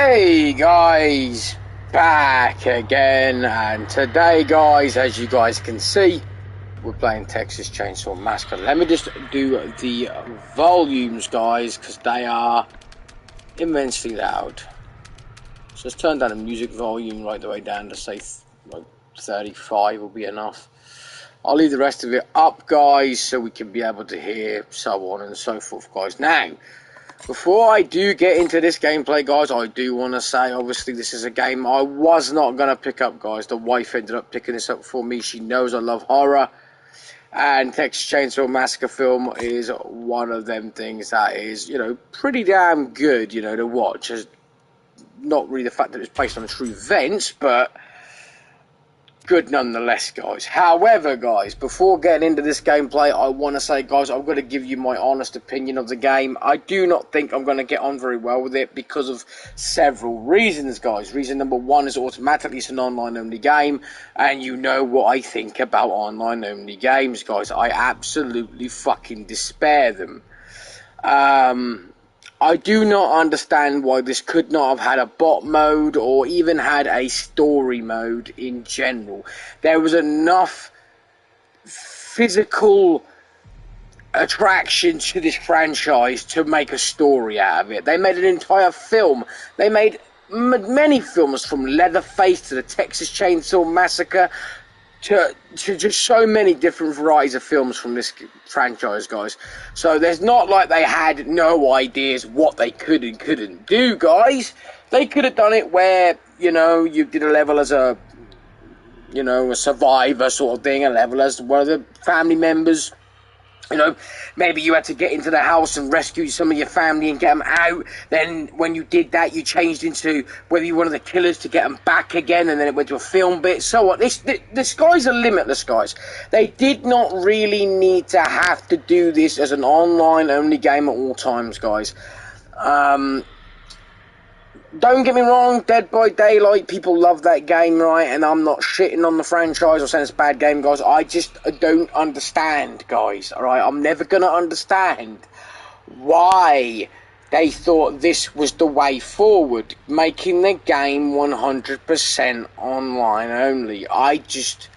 Hey guys, back again, and today guys, as you guys can see, we're playing Texas Chainsaw Massacre. Let me just do the volumes guys, because they are immensely loud. So let's turn down the music volume right the way down to say like 35 will be enough. I'll leave the rest of it up guys, so we can be able to hear so on and so forth guys. Now, before I do get into this gameplay, guys, I do want to say, obviously, this is a game I was not going to pick up, guys. The wife ended up picking this up for me. She knows I love horror. And Texas Chainsaw Massacre film is one of them things that is, pretty damn good, to watch. It's not really the fact that it's based on true events, but good nonetheless, guys. However, guys, before getting into this gameplay, I want to say, guys, I'm going to give you my honest opinion of the game. I do not think I'm going to get on very well with it because of several reasons, guys. Reason number one is automatically it's an online-only game, and you know what I think about online-only games, guys. I absolutely fucking despair them. I do not understand why this could not have had a bot mode or even had a story mode in general. There was enough physical attraction to this franchise to make a story out of it. They made an entire film. They made many films, from Leatherface to the Texas Chainsaw Massacre to just so many different varieties of films from this franchise, guys. So there's not like they had no ideas what they could and couldn't do, guys. They could have done it where, you did a level as a survivor sort of thing, a level as one of the family members. Maybe you had to get into the house and rescue some of your family and get them out. Then when you did that, you changed into whether you wanted the killers to get them back again, and then it went to a film bit. So what? The skies are limitless, guys. They did not really need to have to do this as an online-only game at all times, guys. Don't get me wrong, Dead by Daylight, people love that game, right? And I'm not shitting on the franchise or saying it's a bad game, guys. I just don't understand, guys, alright? I'm never going to understand why they thought this was the way forward, making the game 100% online only. I just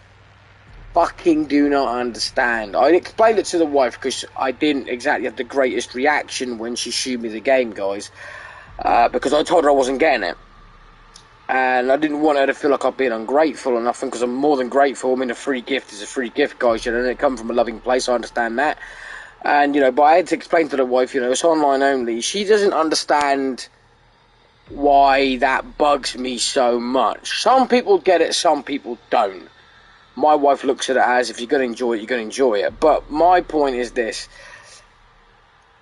fucking do not understand. I explained it to the wife because I didn't exactly have the greatest reaction when she showed me the game, guys. Because I told her I wasn't getting it, and I didn't want her to feel like I'm being ungrateful or nothing, because I'm more than grateful. I mean, a free gift is a free gift, guys, and it comes from a loving place, I understand that. And, but I had to explain to the wife, it's online only. She doesn't understand why that bugs me so much. Some people get it, some people don't. My wife looks at it as, if you're going to enjoy it, you're going to enjoy it. But my point is this.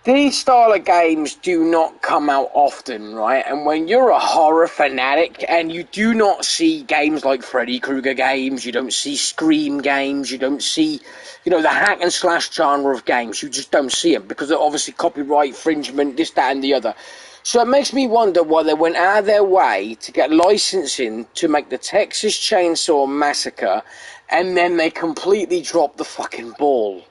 These style of games do not come out often, right? And when you're a horror fanatic and you do not see games like Freddy Krueger games, you don't see Scream games, you don't see, the hack and slash genre of games, you just don't see them because of obviously copyright infringement, this, that and the other. So it makes me wonder why they went out of their way to get licensing to make the Texas Chainsaw Massacre, and then they completely dropped the fucking ball.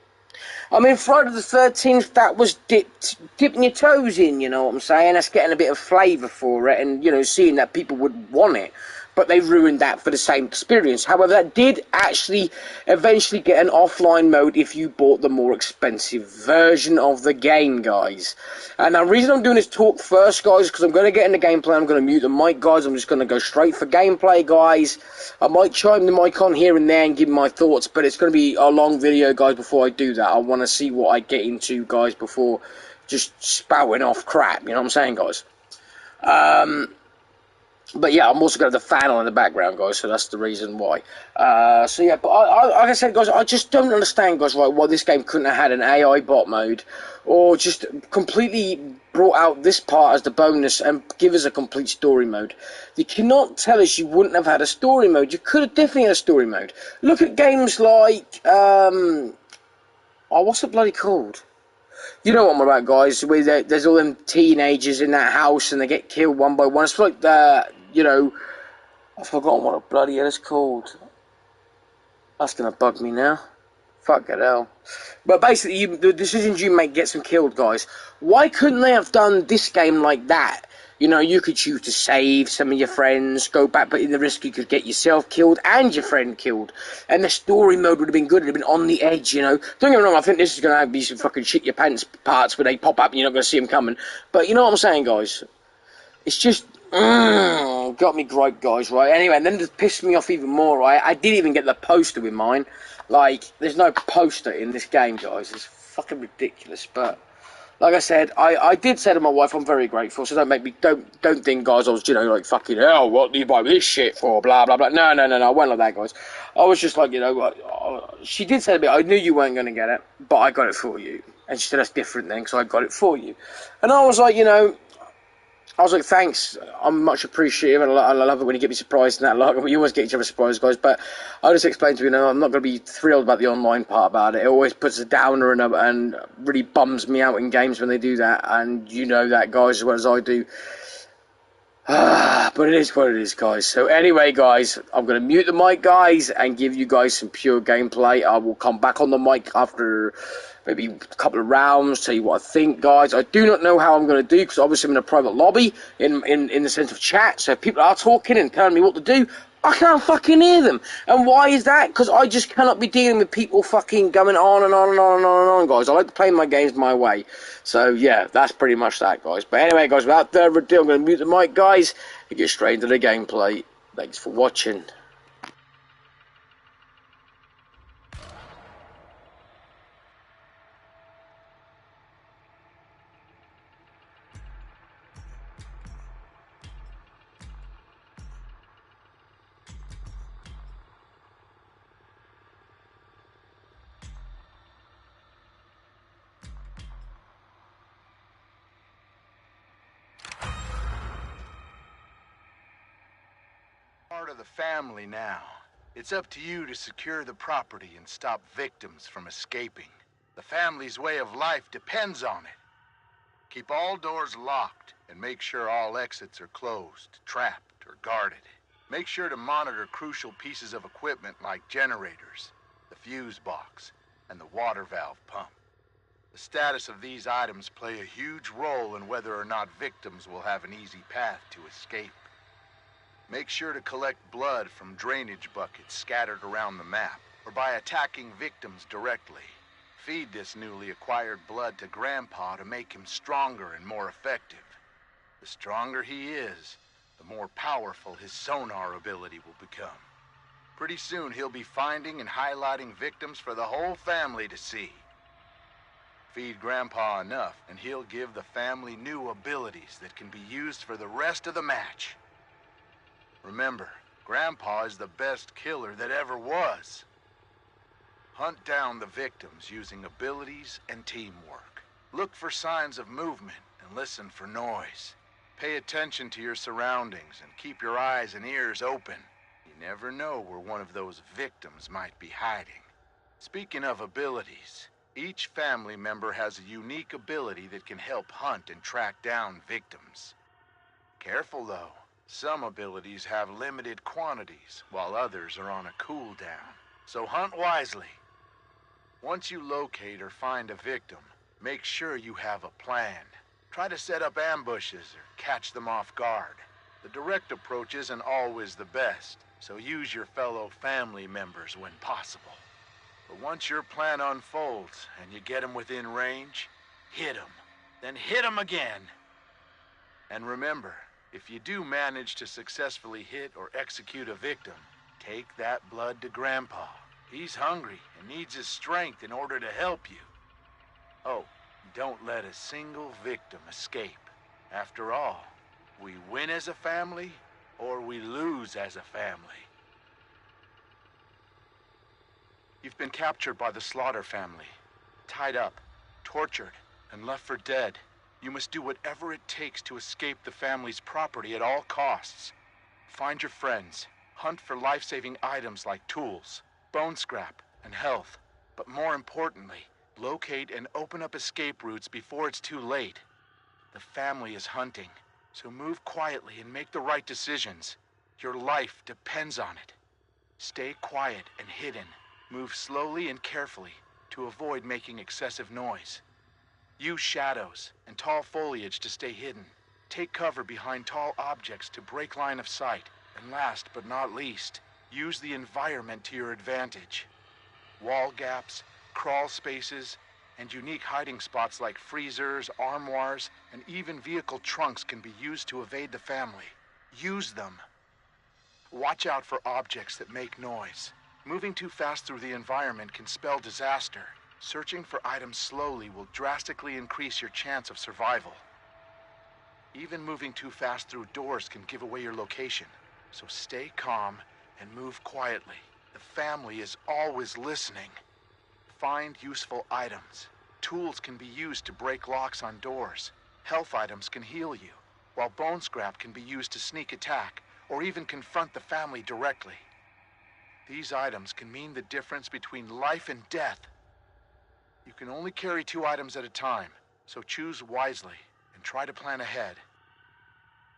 I mean, Friday the 13th, that was dipping your toes in, you know what I'm saying? That's getting a bit of flavour for it and, seeing that people would want it. But they ruined that for the same experience. However, that did actually eventually get an offline mode if you bought the more expensive version of the game, guys. And the reason I'm doing this talk first, guys, is because I'm going to get into gameplay. I'm going to mute the mic, guys. I'm just going to go straight for gameplay, guys. I might chime the mic on here and there and give my thoughts, but it's going to be a long video, guys, before I do that. I want to see what I get into, guys, before just spouting off crap. You know what I'm saying, guys? But yeah, I'm also got the fan on in the background, guys, so that's the reason why. So yeah, but like I said, guys, I just don't understand, guys, right, why this game couldn't have had an AI bot mode, or just completely brought out this part as the bonus and give us a complete story mode. You cannot tell us you wouldn't have had a story mode. You could have definitely had a story mode. Look at games like, what's it bloody called? You know what I'm about, guys, where there's all them teenagers in that house and they get killed one by one. It's like the, I've forgotten what a bloody hell it's called. That's going to bug me now. Fuck it hell. But basically, the decisions you make gets them killed, guys. Why couldn't they have done this game like that? You know, you could choose to save some of your friends, go back, but in the risk you could get yourself killed and your friend killed. And the story mode would have been good. It would have been on the edge, you know. Don't get me wrong, I think this is going to be some fucking shit your pants parts where they pop up and you're not going to see them coming. But you know what I'm saying, guys? It's just, got me gripe, guys, right? Anyway, and then it pissed me off even more, right? I didn't even get the poster with mine. Like, there's no poster in this game, guys. It's fucking ridiculous, but... Like I said, I did say to my wife, I'm very grateful, so don't think, guys, I was, you know, like, fucking hell, what do you buy this shit for, blah, blah, blah. No, I wasn't like that, guys. I was just like, you know, she did say to me, I knew you weren't going to get it, but I got it for you. And she said, that's different then, because I got it for you. And I was like, you know, thanks, I'm much appreciative, and I love it when you get me surprised and that. Like, we always get each other surprised, guys, but I just explained to you, I'm not going to be thrilled about the online part about it. It always puts a downer and really bums me out in games when they do that, and you know that, guys, as well as I do. But it is what it is, guys. So anyway, guys, I'm going to mute the mic, guys, and give you guys some pure gameplay. I will come back on the mic after maybe a couple of rounds, tell you what I think, guys. I do not know how I'm going to do, because obviously I'm in a private lobby, in the sense of chat, so if people are talking and telling me what to do, I can't fucking hear them. And why is that? Because I just cannot be dealing with people fucking going on and on and on and on and on, guys. I like to play my games my way. So, yeah, that's pretty much that, guys. But anyway, guys, without further ado, I'm going to mute the mic, guys, and get straight into the gameplay. Thanks for watching. Part of the family now. It's up to you to secure the property and stop victims from escaping. The family's way of life depends on it. Keep all doors locked and make sure all exits are closed, trapped, or guarded. Make sure to monitor crucial pieces of equipment like generators, the fuse box, and the water valve pump. The status of these items play a huge role in whether or not victims will have an easy path to escape. Make sure to collect blood from drainage buckets scattered around the map, or by attacking victims directly. Feed this newly acquired blood to Grandpa to make him stronger and more effective. The stronger he is, the more powerful his sonar ability will become. Pretty soon he'll be finding and highlighting victims for the whole family to see. Feed Grandpa enough, and he'll give the family new abilities that can be used for the rest of the match. Remember, Grandpa is the best killer that ever was. Hunt down the victims using abilities and teamwork. Look for signs of movement and listen for noise. Pay attention to your surroundings and keep your eyes and ears open. You never know where one of those victims might be hiding. Speaking of abilities, each family member has a unique ability that can help hunt and track down victims. Careful though. Some abilities have limited quantities, while others are on a cooldown. So hunt wisely. Once you locate or find a victim, make sure you have a plan. Try to set up ambushes or catch them off guard. The direct approach isn't always the best, so use your fellow family members when possible. But once your plan unfolds and you get them within range, hit them. Then hit them again. And remember, if you do manage to successfully hit or execute a victim, take that blood to Grandpa. He's hungry and needs his strength in order to help you. Oh, don't let a single victim escape. After all, we win as a family, or we lose as a family. You've been captured by the Slaughter family, tied up, tortured, and left for dead. You must do whatever it takes to escape the family's property at all costs. Find your friends. Hunt for life-saving items like tools, bone scrap, and health. But more importantly, locate and open up escape routes before it's too late. The family is hunting, so move quietly and make the right decisions. Your life depends on it. Stay quiet and hidden. Move slowly and carefully to avoid making excessive noise. Use shadows and tall foliage to stay hidden. Take cover behind tall objects to break line of sight. And last but not least, use the environment to your advantage. Wall gaps, crawl spaces, and unique hiding spots like freezers, armoires, and even vehicle trunks can be used to evade the family. Use them. Watch out for objects that make noise. Moving too fast through the environment can spell disaster. Searching for items slowly will drastically increase your chance of survival. Even moving too fast through doors can give away your location, so stay calm and move quietly. The family is always listening. Find useful items. Tools can be used to break locks on doors. Health items can heal you, while bone scrap can be used to sneak attack or even confront the family directly. These items can mean the difference between life and death. You can only carry 2 items at a time, so choose wisely and try to plan ahead.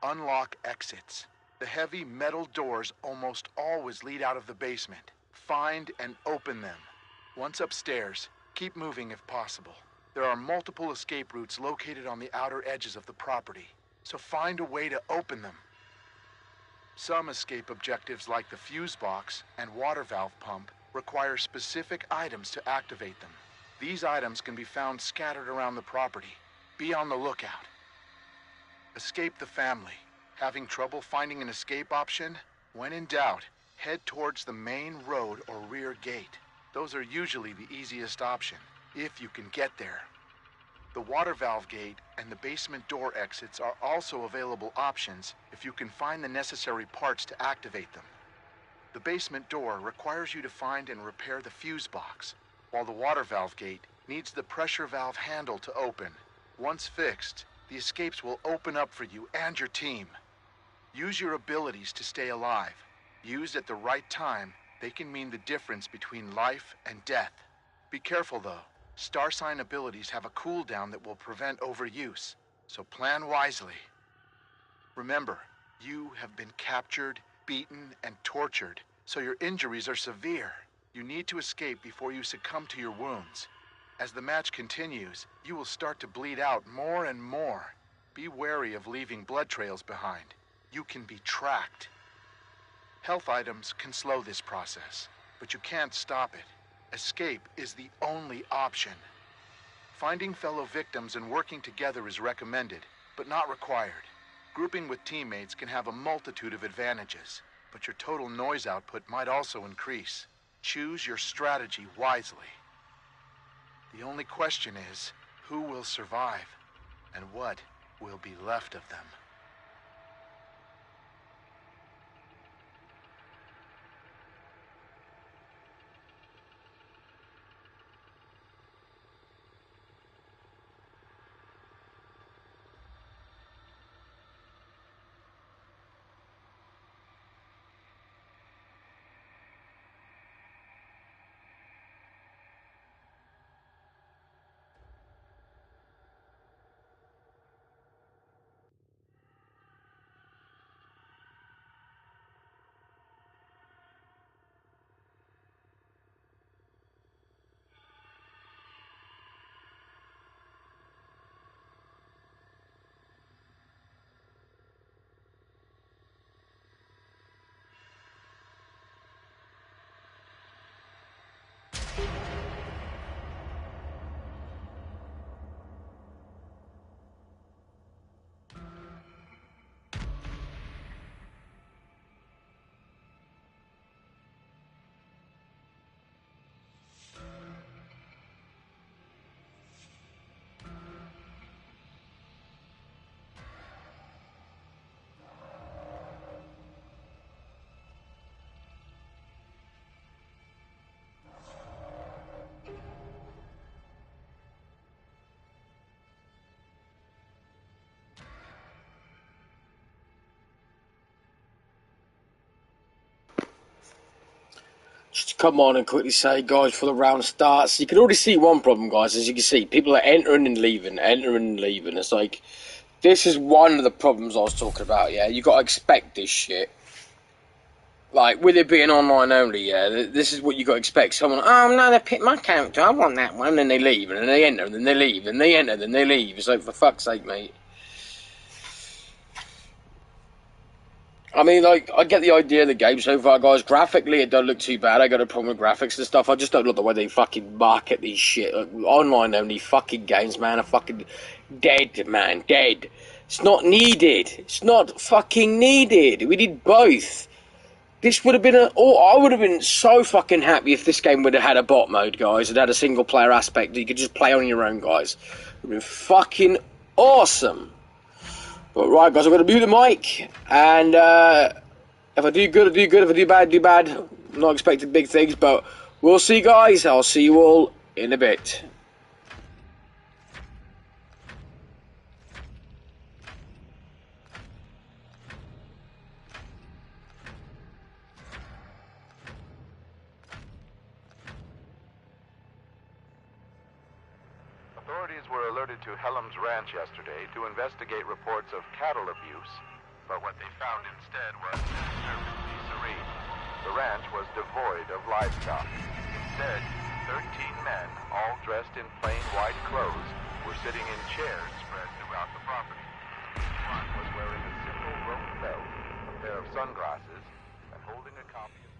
Unlock exits. The heavy metal doors almost always lead out of the basement. Find and open them. Once upstairs, keep moving if possible. There are multiple escape routes located on the outer edges of the property, so find a way to open them. Some escape objectives like the fuse box and water valve pump require specific items to activate them. These items can be found scattered around the property. Be on the lookout. Escape the family. Having trouble finding an escape option? When in doubt, head towards the main road or rear gate. Those are usually the easiest option, if you can get there. The water valve gate and the basement door exits are also available options if you can find the necessary parts to activate them. The basement door requires you to find and repair the fuse box, while the water valve gate needs the pressure valve handle to open. Once fixed, the escapes will open up for you and your team. Use your abilities to stay alive. Used at the right time, they can mean the difference between life and death. Be careful though. Star sign abilities have a cooldown that will prevent overuse, so plan wisely. Remember, you have been captured, beaten, and tortured, so your injuries are severe. You need to escape before you succumb to your wounds. As the match continues, you will start to bleed out more and more. Be wary of leaving blood trails behind. You can be tracked. Health items can slow this process, but you can't stop it. Escape is the only option. Finding fellow victims and working together is recommended, but not required. Grouping with teammates can have a multitude of advantages, but your total noise output might also increase. Choose your strategy wisely. The only question is, who will survive, and what will be left of them? Just to come on and quickly say, guys, before the round starts, you can already see one problem, guys. As you can see, people are entering and leaving. It's like, this is one of the problems I was talking about, yeah? You gotta expect this shit. Like, with it being online only, yeah, this is what you gotta expect. Someone, oh no, they picked my character, I want that one, and then they leave, and then they enter, and then they leave, and they enter, and then they leave. It's like, for fuck's sake, mate. I mean, like, I get the idea of the game so far, guys. Graphically, it don't look too bad. I got a problem with graphics and stuff. I just don't like the way they fucking market these shit. Like, online only fucking games, man, are fucking dead, man. Dead. It's not needed. It's not fucking needed. We need both. This would have been I would have been so fucking happy if this game would have had a bot mode, guys. It had a single player aspect that you could just play on your own, guys. It would have been fucking awesome. But right, guys, I'm going to mute the mic, and if I do good, I do good. If I do bad, I do bad. I'm not expecting big things, but we'll see, guys. I'll see you all in a bit. Authorities were alerted to Hellam's ranch yesterday to investigate reports of cattle abuse, but what they found instead was disturbingly serene. The ranch was devoid of livestock. Instead, 13 men, all dressed in plain white clothes, were sitting in chairs spread throughout the property. Each one was wearing a simple rope belt, a pair of sunglasses, and holding a copy of...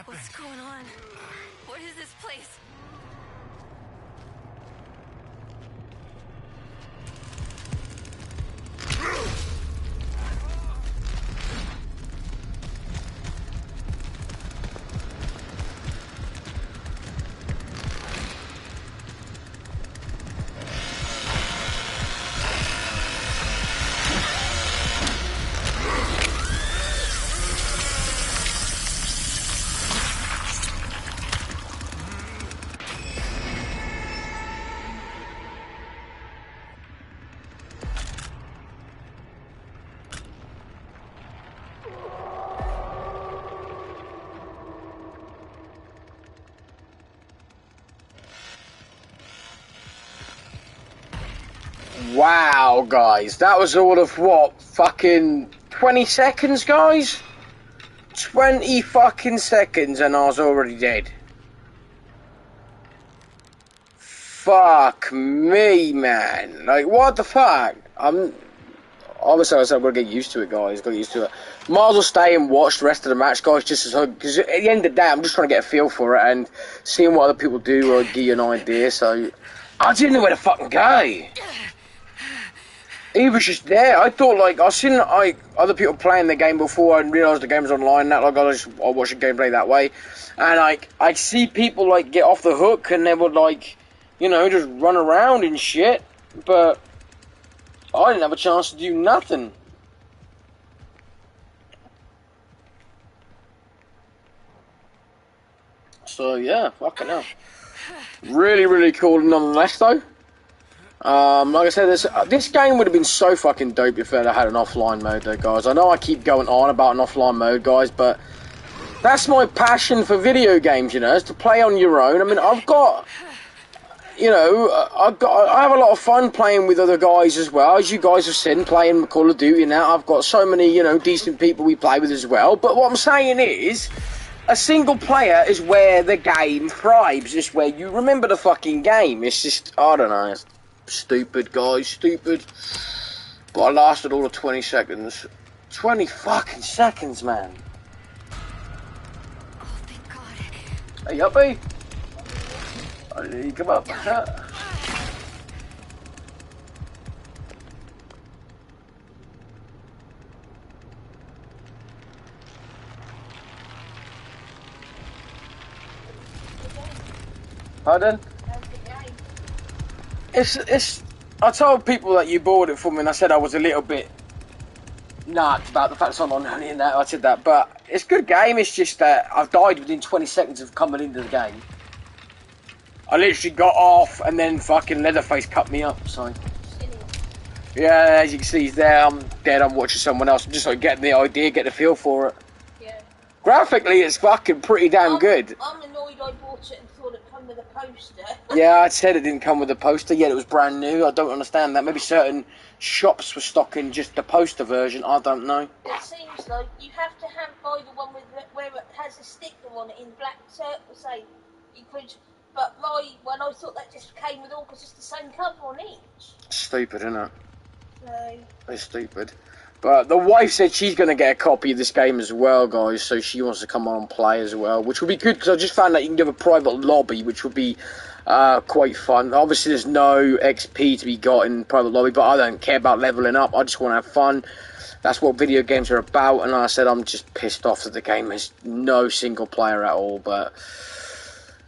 What's going on? What is this place? Wow, guys, that was all of what, fucking 20 seconds, guys? 20 fucking seconds and I was already dead. Fuck me, man. Like, what the fuck? Obviously, I'm gonna get used to it, guys. Got used to it. Might as well stay and watch the rest of the match, guys, just as because at the end of the day, I'm just trying to get a feel for it and seeing what other people do or give you an idea. So, I didn't know where to fucking go. He was just there. I thought, like, I've seen other people playing the game before and realised the game was online. That, like, I watch the gameplay that way, and like, I see people like get off the hook and they would like, you know, just run around and shit. But I didn't have a chance to do nothing. So yeah, fucking hell. Really, really cool nonetheless, though. Like I said, this game would have been so fucking dope if it had an offline mode, though, guys. I know I keep going on about an offline mode, guys, but that's my passion for video games, you know, is to play on your own. I mean, I've got, you know, I have a lot of fun playing with other guys as well, as you guys have seen, playing Call of Duty now. I've got so many, you know, decent people we play with as well. But what I'm saying is, a single player is where the game thrives. It's where you remember the fucking game. It's just, I don't know, it's stupid, guys, stupid. But I lasted all of 20 seconds. 20 fucking seconds, man. Oh, thank God. Hey, uppy. I need you to come up. Pardon? It's. I told people that you bought it for me, and I said I was a little bit nuts about the fact it's online only and that. I said that, but it's a good game. It's just that I've died within 20 seconds of coming into the game. I literally got off, and then fucking Leatherface cut me up. So yeah, as you can see, he's there. I'm dead. I'm watching someone else. I'm just like getting the idea, get the feel for it. Yeah. Graphically, it's fucking pretty damn good. I'm annoyed I bought it and thought it come with a poster. Yeah, I said it didn't come with a poster, yet it was brand new. I don't understand that. Maybe certain shops were stocking just the poster version. I don't know. It seems like you have to buy the one with where it has a sticker on it in black circle, say you could. But my one, I thought that just came with all because it's the same cover on each. Stupid, isn't it? So It's stupid. But the wife said she's going to get a copy of this game as well, guys, so she wants to come on and play as well, which would be good, because I just found out you can give a private lobby, which would be quite fun. Obviously, there's no XP to be got in private lobby, but I don't care about leveling up. I just want to have fun. That's what video games are about, and like I said, I'm just pissed off that the game has no single player at all, but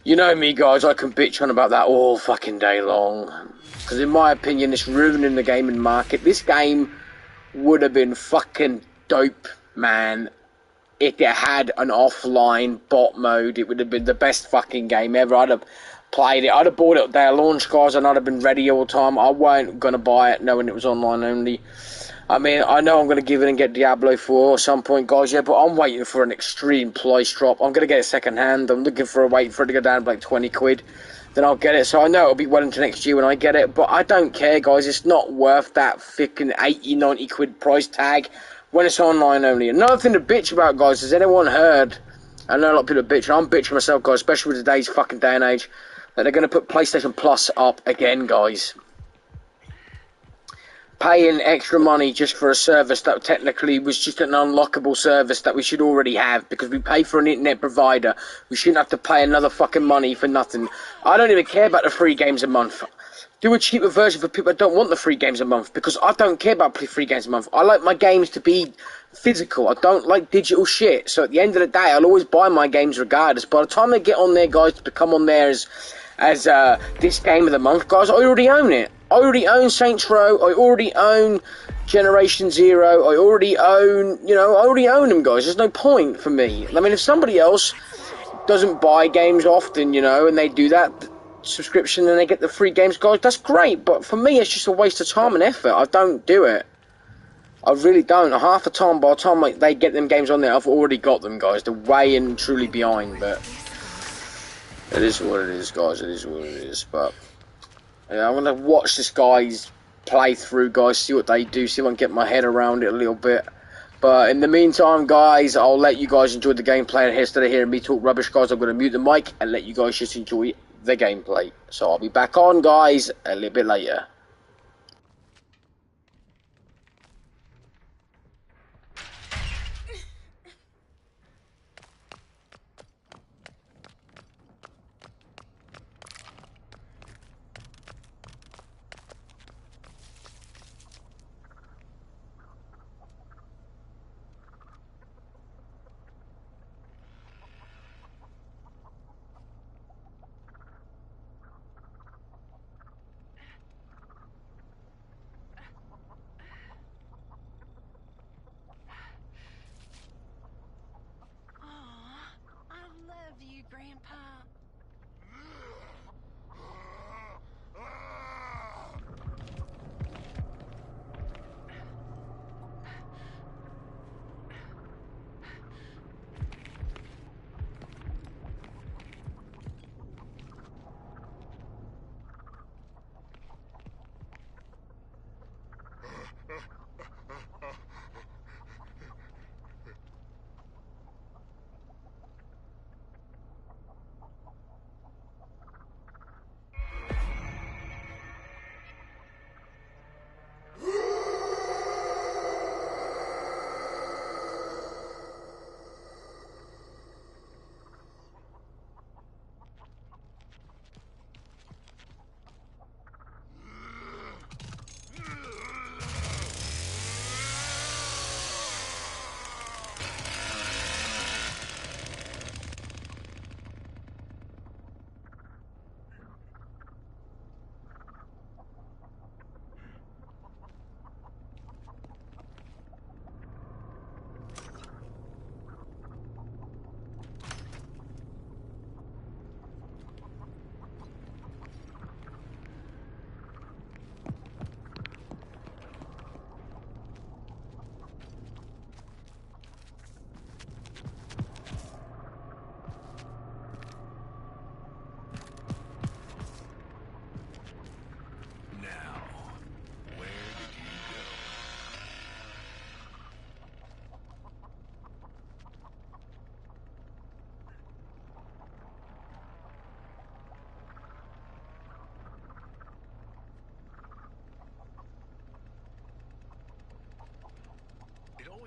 you know me, guys, I can bitch on about that all fucking day long, because in my opinion, it's ruining the gaming market. This game would have been fucking dope, man, if it had an offline bot mode. It would have been the best fucking game ever. I'd have played it. I'd have bought it at their launch, guys, and I'd have been ready all the time. I weren't going to buy it knowing it was online only. I mean, I know I'm going to give it and get Diablo 4 at some point, guys, yeah, but I'm waiting for an extreme price drop. I'm going to get it second hand. I'm looking for a wait for it to go down to like 20 quid. Then I'll get it. So I know it'll be well into next year when I get it, but I don't care, guys. It's not worth that freaking 80, 90 quid price tag when it's online only. Another thing to bitch about, guys, has anyone heard? I know a lot of people are bitching. I'm bitching myself, guys, especially with today's fucking day and age, that they're going to put PlayStation Plus up again, guys. Paying extra money just for a service that technically was just an unlockable service that we should already have, because we pay for an internet provider. We shouldn't have to pay another fucking money for nothing. I don't even care about the free games a month. Do a cheaper version for people that don't want the free games a month, because I don't care about free games a month. I like my games to be physical. I don't like digital shit. So at the end of the day, I'll always buy my games regardless. By the time they get on there, guys, to come on there as this game of the month, guys, I already own it. I already own Saints Row, I already own Generation Zero, I already own, I already own them, guys. There's no point for me. I mean, if somebody else doesn't buy games often, and they do that subscription and they get the free games, guys, that's great. But for me, it's just a waste of time and effort. I don't do it. I really don't. Half the time, by the time they get them games on there, I've already got them, guys. They're way and truly behind, but it is what it is, guys. It is what it is, but yeah, I'm going to watch this guy's playthrough, guys, see what they do, see if I can get my head around it a little bit. But in the meantime, guys, I'll let you guys enjoy the gameplay. And instead of hearing me talk rubbish, guys, I'm going to mute the mic and let you guys just enjoy the gameplay. So I'll be back on, guys, a little bit later.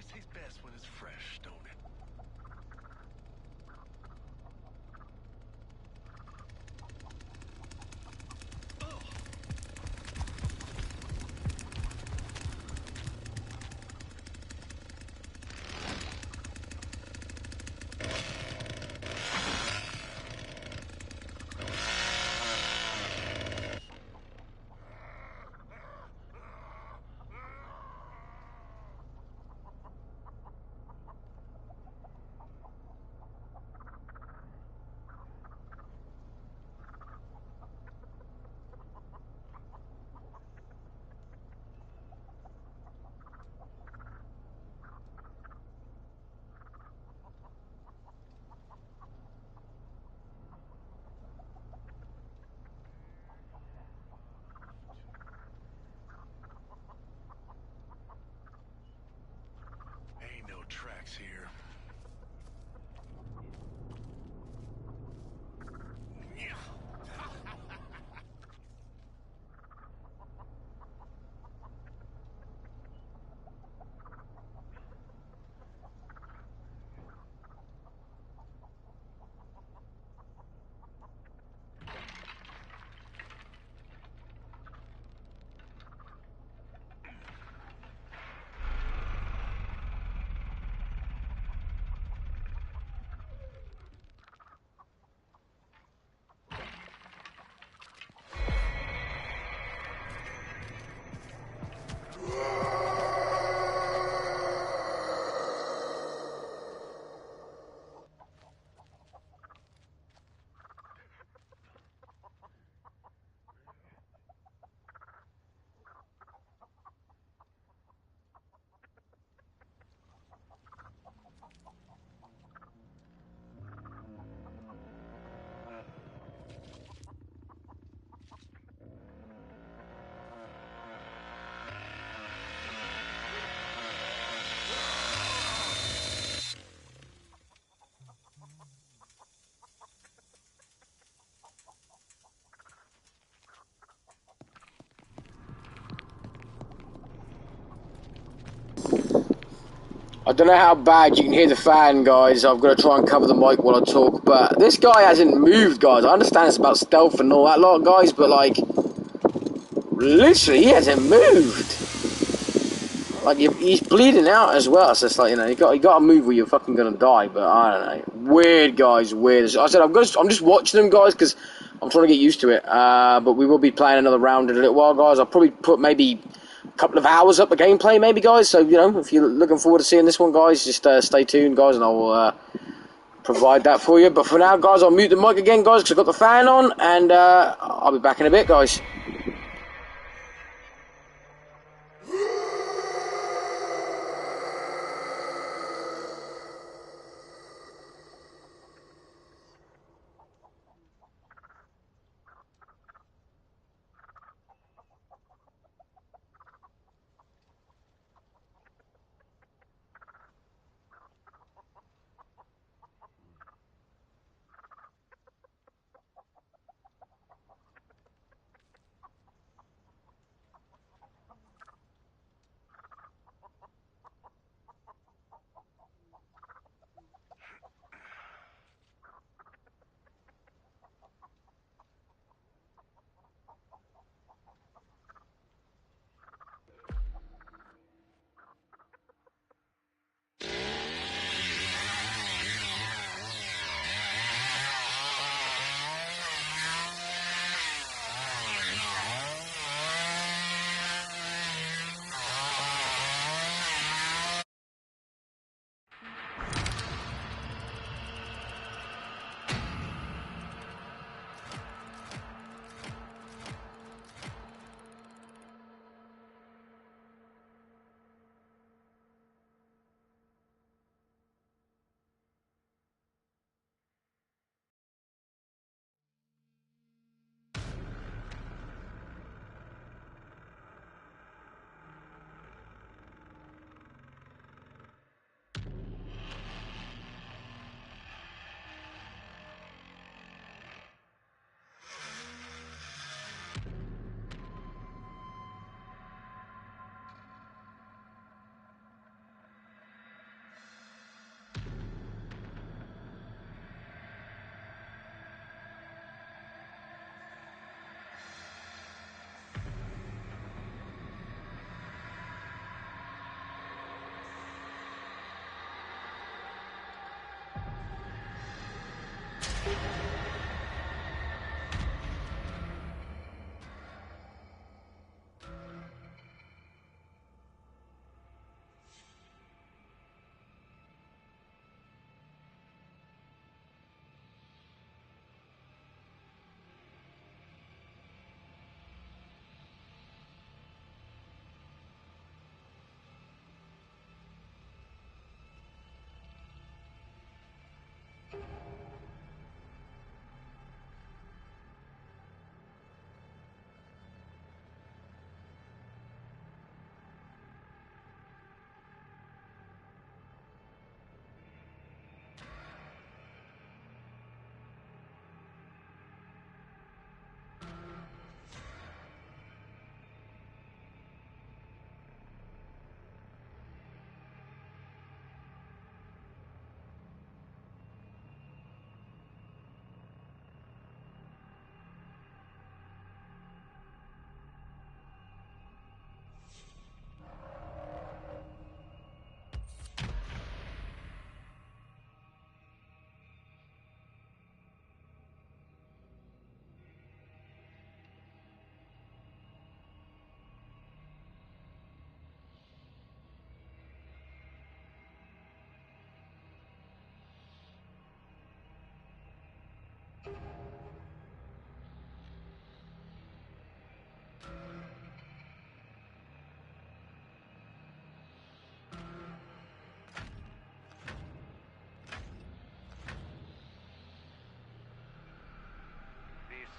always tastes best when it's fresh, don't it? Ain't no tracks here. I don't know how bad you can hear the fan, guys. I've got to try and cover the mic while I talk, but this guy hasn't moved, guys. I understand it's about stealth and all that lot, guys, but, like, literally, he hasn't moved. Like, he's bleeding out as well, so it's like, you know, you got to move or you're fucking going to die, but I don't know. Weird, guys, weird. As I said, I'm just watching them, guys, because I'm trying to get used to it, but we will be playing another round in a little while, guys. I'll probably put maybe couple of hours up of gameplay maybe, guys, so, you know, if you're looking forward to seeing this one, guys, just stay tuned, guys, and I'll provide that for you. But for now, guys, I'll mute the mic again, guys, because I've got the fan on, and I'll be back in a bit, guys.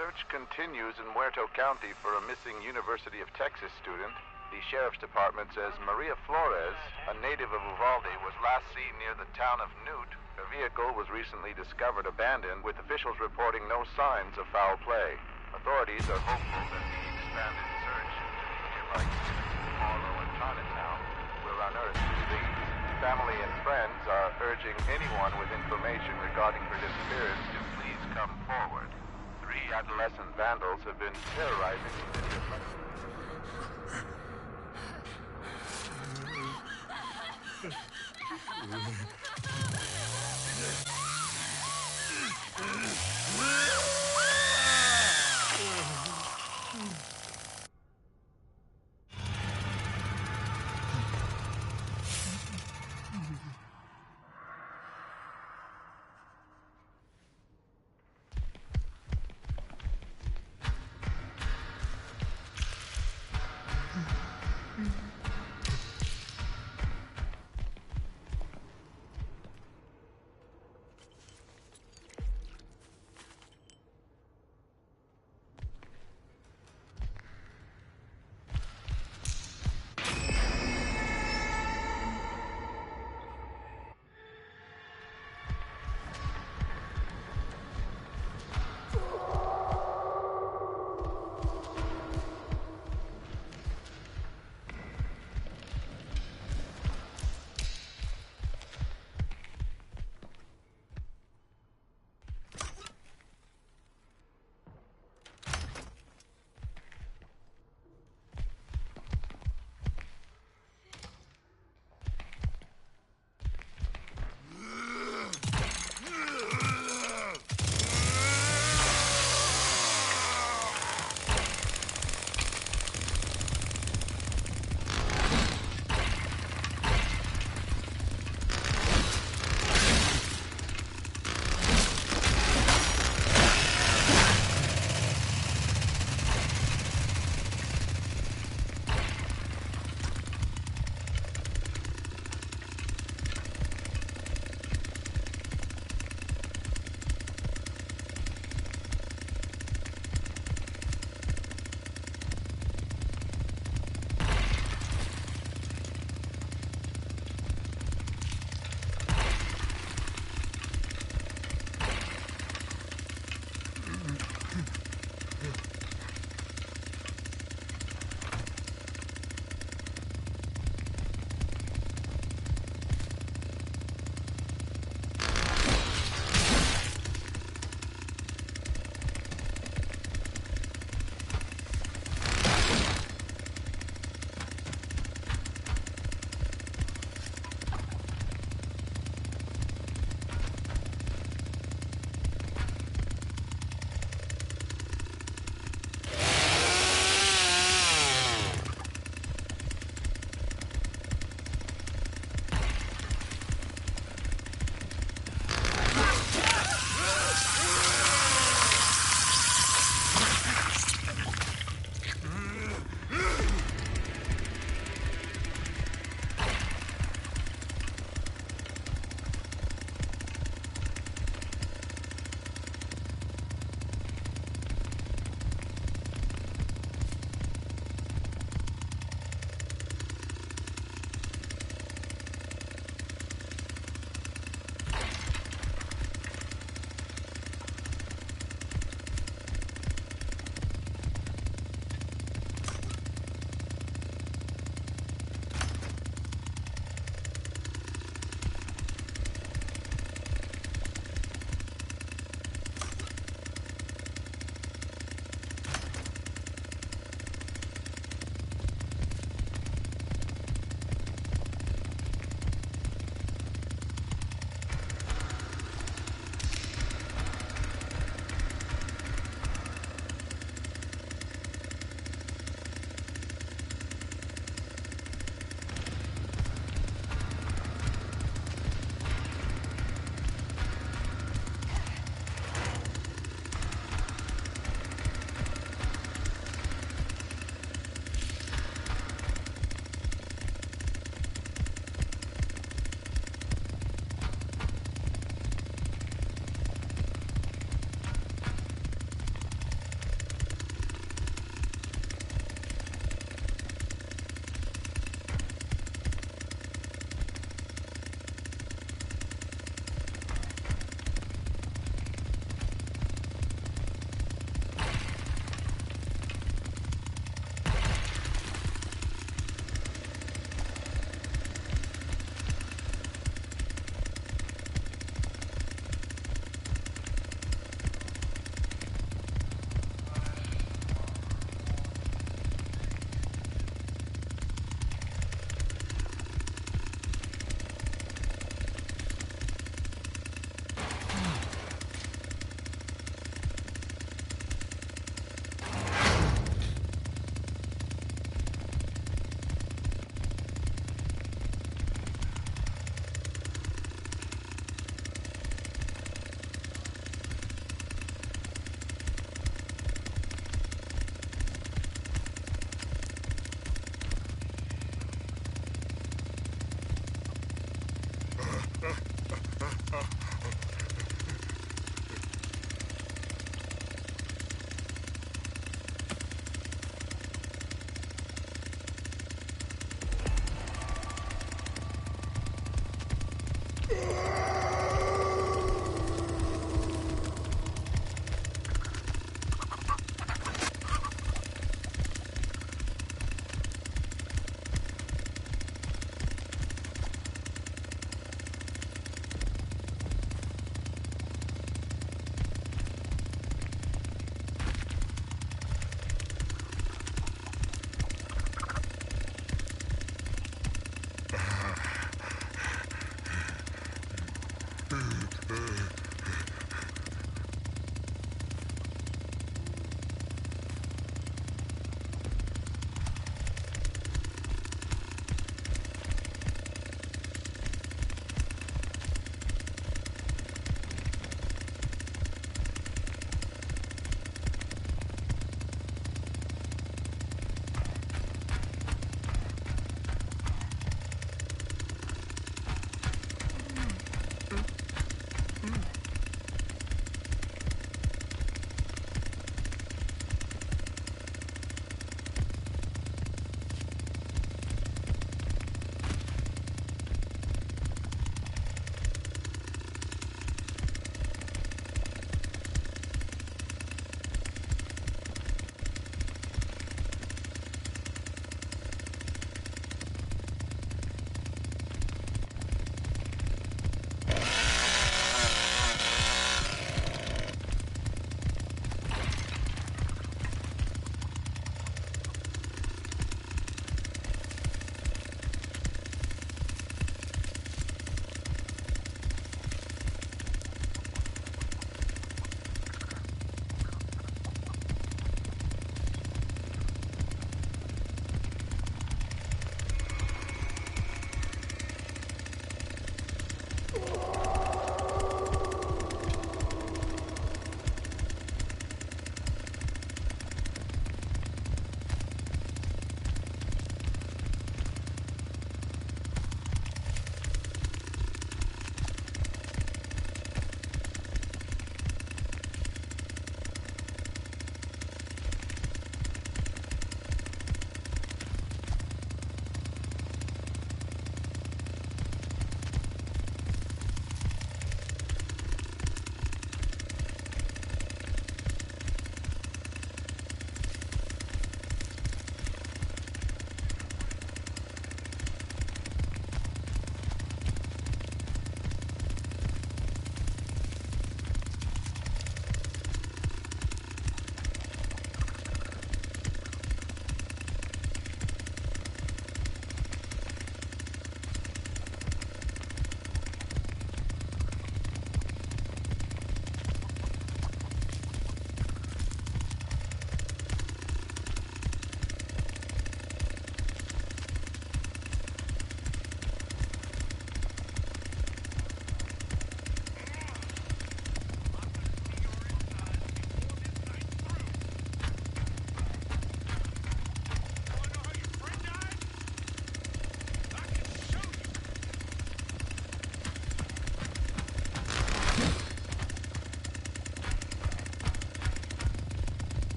Search continues in Muerto County for a missing University of Texas student. The Sheriff's Department says Maria Flores, a native of Uvalde, was last seen near the town of Newt. Her vehicle was recently discovered abandoned, with officials reporting no signs of foul play. Authorities are hopeful that the expanded search into the nearby Harlow and Chinatown will unearth new leads. Family and friends are urging anyone with information regarding her disappearance to please come forward. 3 adolescent vandals have been terrorizing the city of London.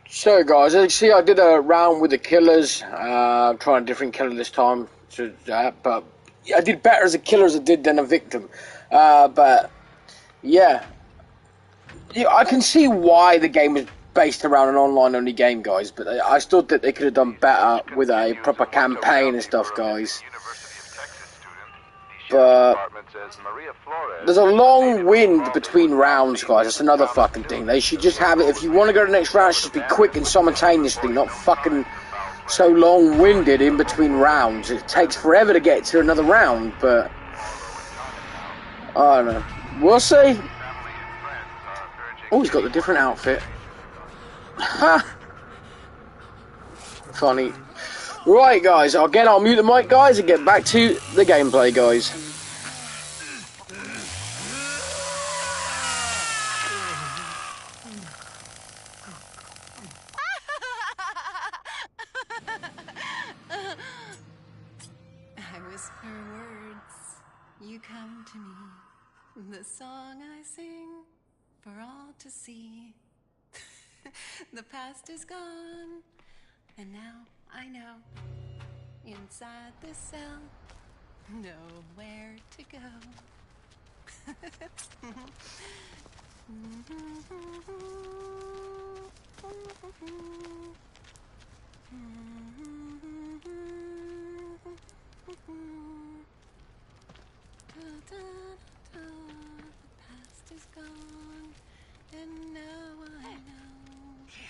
So guys, as you see, I did a round with the killers, trying a different killer this time, but I did better as a killer as I did than a victim. But yeah, I can see why the game was based around an online-only game, guys, but I still think they could have done better with a proper campaign and stuff, guys. But there's a long wind between rounds, guys. That's another fucking thing. They should just have it. If you want to go to the next round, it should just be quick and simultaneously, not fucking so long-winded in between rounds. It takes forever to get to another round, but I don't know. We'll see. Oh, he's got the different outfit. Ha! Funny. Right, guys. Again, I'll mute the mic, guys, and get back to the gameplay, guys. I whisper words, you come to me. The song I sing for all to see. The past is gone, and now I know. Inside this cell, nowhere to go. The past is gone, and now I know.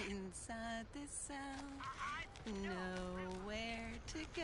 Inside this cell, nowhere to go.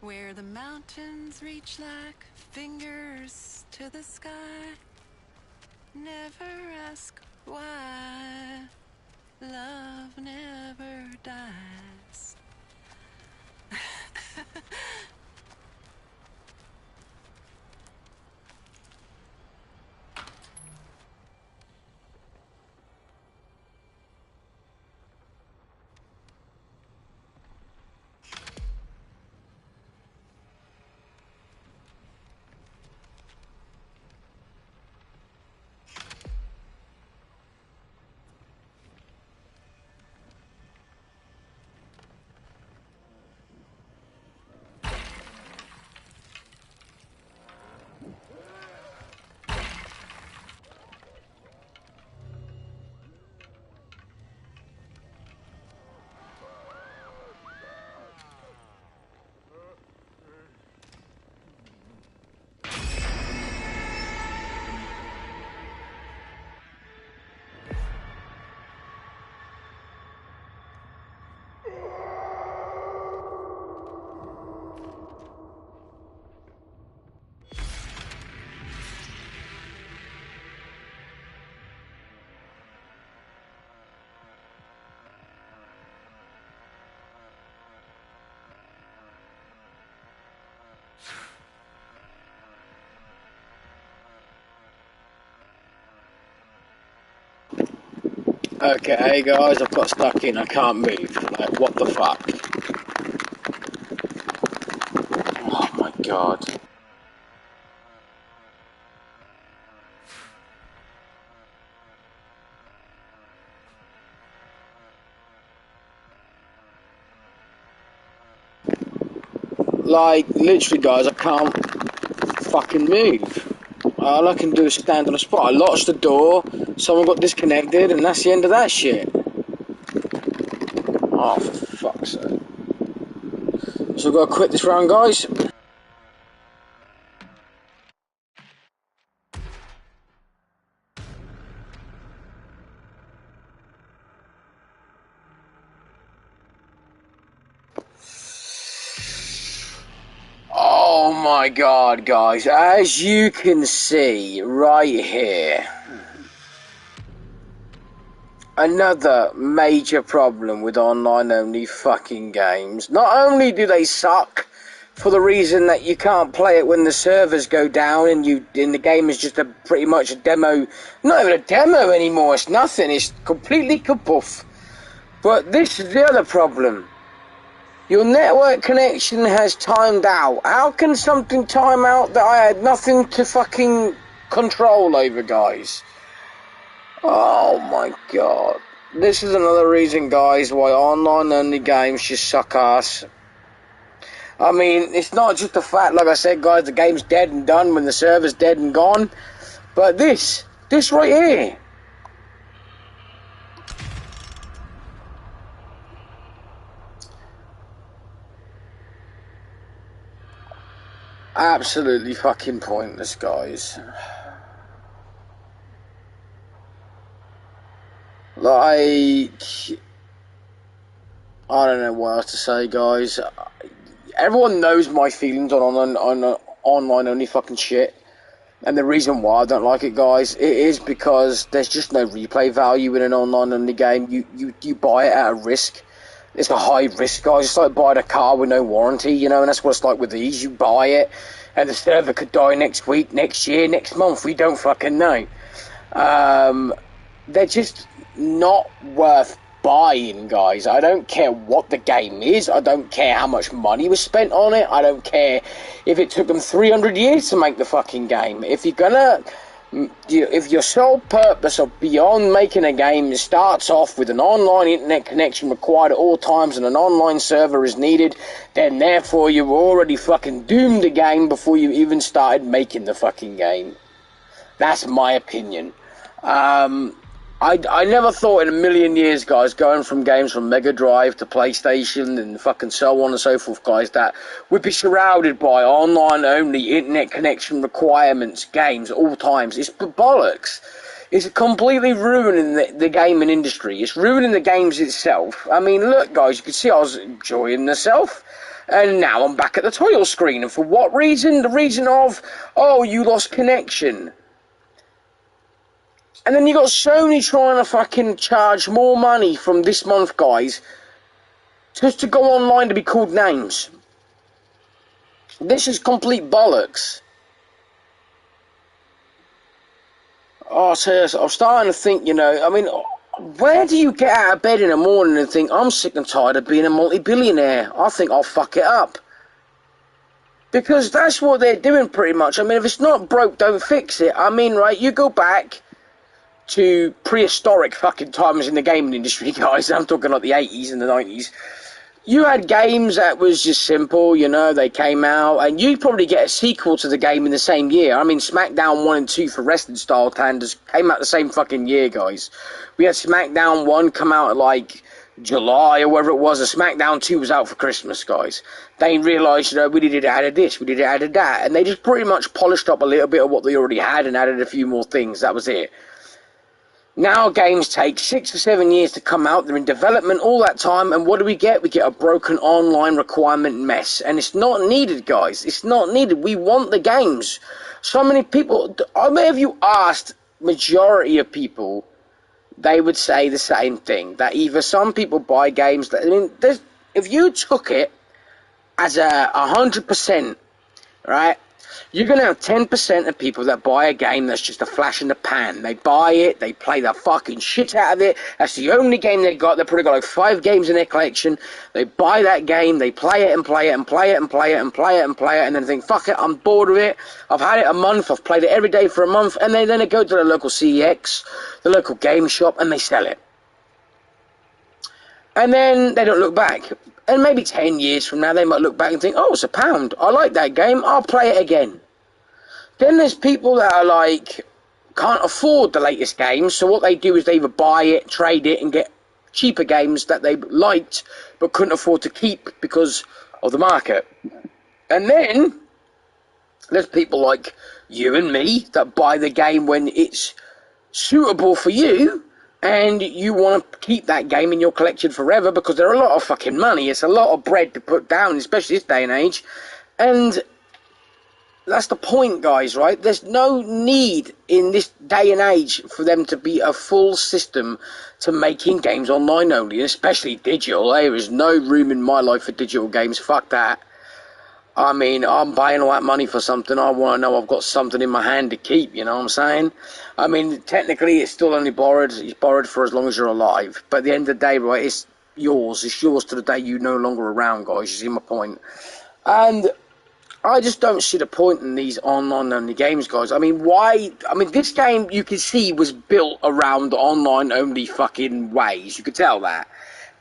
Where the mountains reach like fingers to the sky. Never ask why. Love never dies. Okay, hey guys, I've got stuck in. I can't move. Like, what the fuck? Oh my god. Like, literally, guys, I can't fucking move. All I can do is stand on a spot. I locked the door, someone got disconnected, and that's the end of that shit. Oh, for fuck's sake. So I've got to quit this round, guys. Oh my god, guys. As you can see right here, another major problem with online-only fucking games. Not only do they suck for the reason that you can't play it when the servers go down and the game is just pretty much a demo. Not even a demo anymore. It's nothing. It's completely kapuff. But this is the other problem. Your network connection has timed out. How can something time out that I had nothing to fucking control over, guys? Oh my god. This is another reason, guys, why online-only games just suck ass. I mean, it's not just the fact, like I said, guys, the game's dead and done when the server's dead and gone. But this right here. Absolutely fucking pointless, guys. Like, I don't know what else to say, guys. Everyone knows my feelings on online only fucking shit. And the reason why I don't like it, guys, it is because there's just no replay value in an online only game. You buy it at a risk. It's a high risk, guys. It's like buying a car with no warranty, you know, and that's what it's like with these. You buy it, and the server could die next week, next year, next month. We don't fucking know. They're just not worth buying, guys. I don't care what the game is. I don't care how much money was spent on it. I don't care if it took them 300 years to make the fucking game. If you're gonna... If your sole purpose of beyond making a game starts off with an online internet connection required at all times and an online server is needed, then therefore you've already fucking doomed the game before you even started making the fucking game. That's my opinion. I never thought in a million years, guys, going from games from Mega Drive to PlayStation and fucking so on and so forth, guys, that we'd be surrounded by online-only internet connection requirements, games, all times. It's bollocks. It's completely ruining the gaming industry. It's ruining the games itself. I mean, look, guys, you can see I was enjoying myself. And now I'm back at the title screen. And for what reason? The reason of, oh, you lost connection. And then you got Sony trying to fucking charge more money from this month, guys, just to go online to be called names. This is complete bollocks. Oh, seriously, I'm starting to think, you know, I mean, where do you get out of bed in the morning and think, I'm sick and tired of being a multi-billionaire? I think I'll fuck it up. Because that's what they're doing pretty much. I mean, if it's not broke, don't fix it. I mean, right, you go back to prehistoric fucking times in the gaming industry, guys. I'm talking like the 80s and the 90s. You had games that was just simple, you know, they came out, and you'd probably get a sequel to the game in the same year. I mean, SmackDown 1 and 2 for wrestling style tanders came out the same fucking year, guys. We had SmackDown 1 come out like July or whatever it was, and SmackDown 2 was out for Christmas, guys. They realised, you know, we needed to add this, we needed to add that, and they just pretty much polished up a little bit of what they already had and added a few more things. That was it. Now games take 6 or 7 years to come out, they're in development all that time, and what do we get? We get a broken online requirement mess, and it's not needed, guys. It's not needed. We want the games. So many people, I mean, if you asked majority of people, they would say the same thing, that either some people buy games that, I mean, if you took it as 100%, right? You're going to have 10% of people that buy a game that's just a flash in the pan. They buy it, they play the fucking shit out of it. That's the only game they've got. They've probably got like 5 games in their collection. They buy that game, they play it and play it and play it and play it and play it and play it, and then think, fuck it, I'm bored of it. I've had it a month, I've played it every day for a month, and then they go to the local CEX, the local game shop, and they sell it. And then they don't look back. And maybe 10 years from now, they might look back and think, oh, it's £1. I like that game. I'll play it again. Then there's people that are like, can't afford the latest games. So what they do is they either buy it, trade it, and get cheaper games that they liked, but couldn't afford to keep because of the market. And then there's people like you and me that buy the game when it's suitable for you, and you want to keep that game in your collection forever because they're a lot of fucking money. It's a lot of bread to put down, especially this day and age. And that's the point, guys, right? There's no need in this day and age for them to be a full system to making games online only, especially digital. There is no room in my life for digital games. Fuck that. I mean, I'm paying all that money for something. I want to know I've got something in my hand to keep, you know what I'm saying? I mean, technically, it's still only borrowed. It's borrowed for as long as you're alive. But at the end of the day, right, it's yours. It's yours to the day you're no longer around, guys. You see my point? And I just don't see the point in these online-only games, guys. I mean, why? I mean, this game, you can see, was built around online-only fucking ways. You could tell that.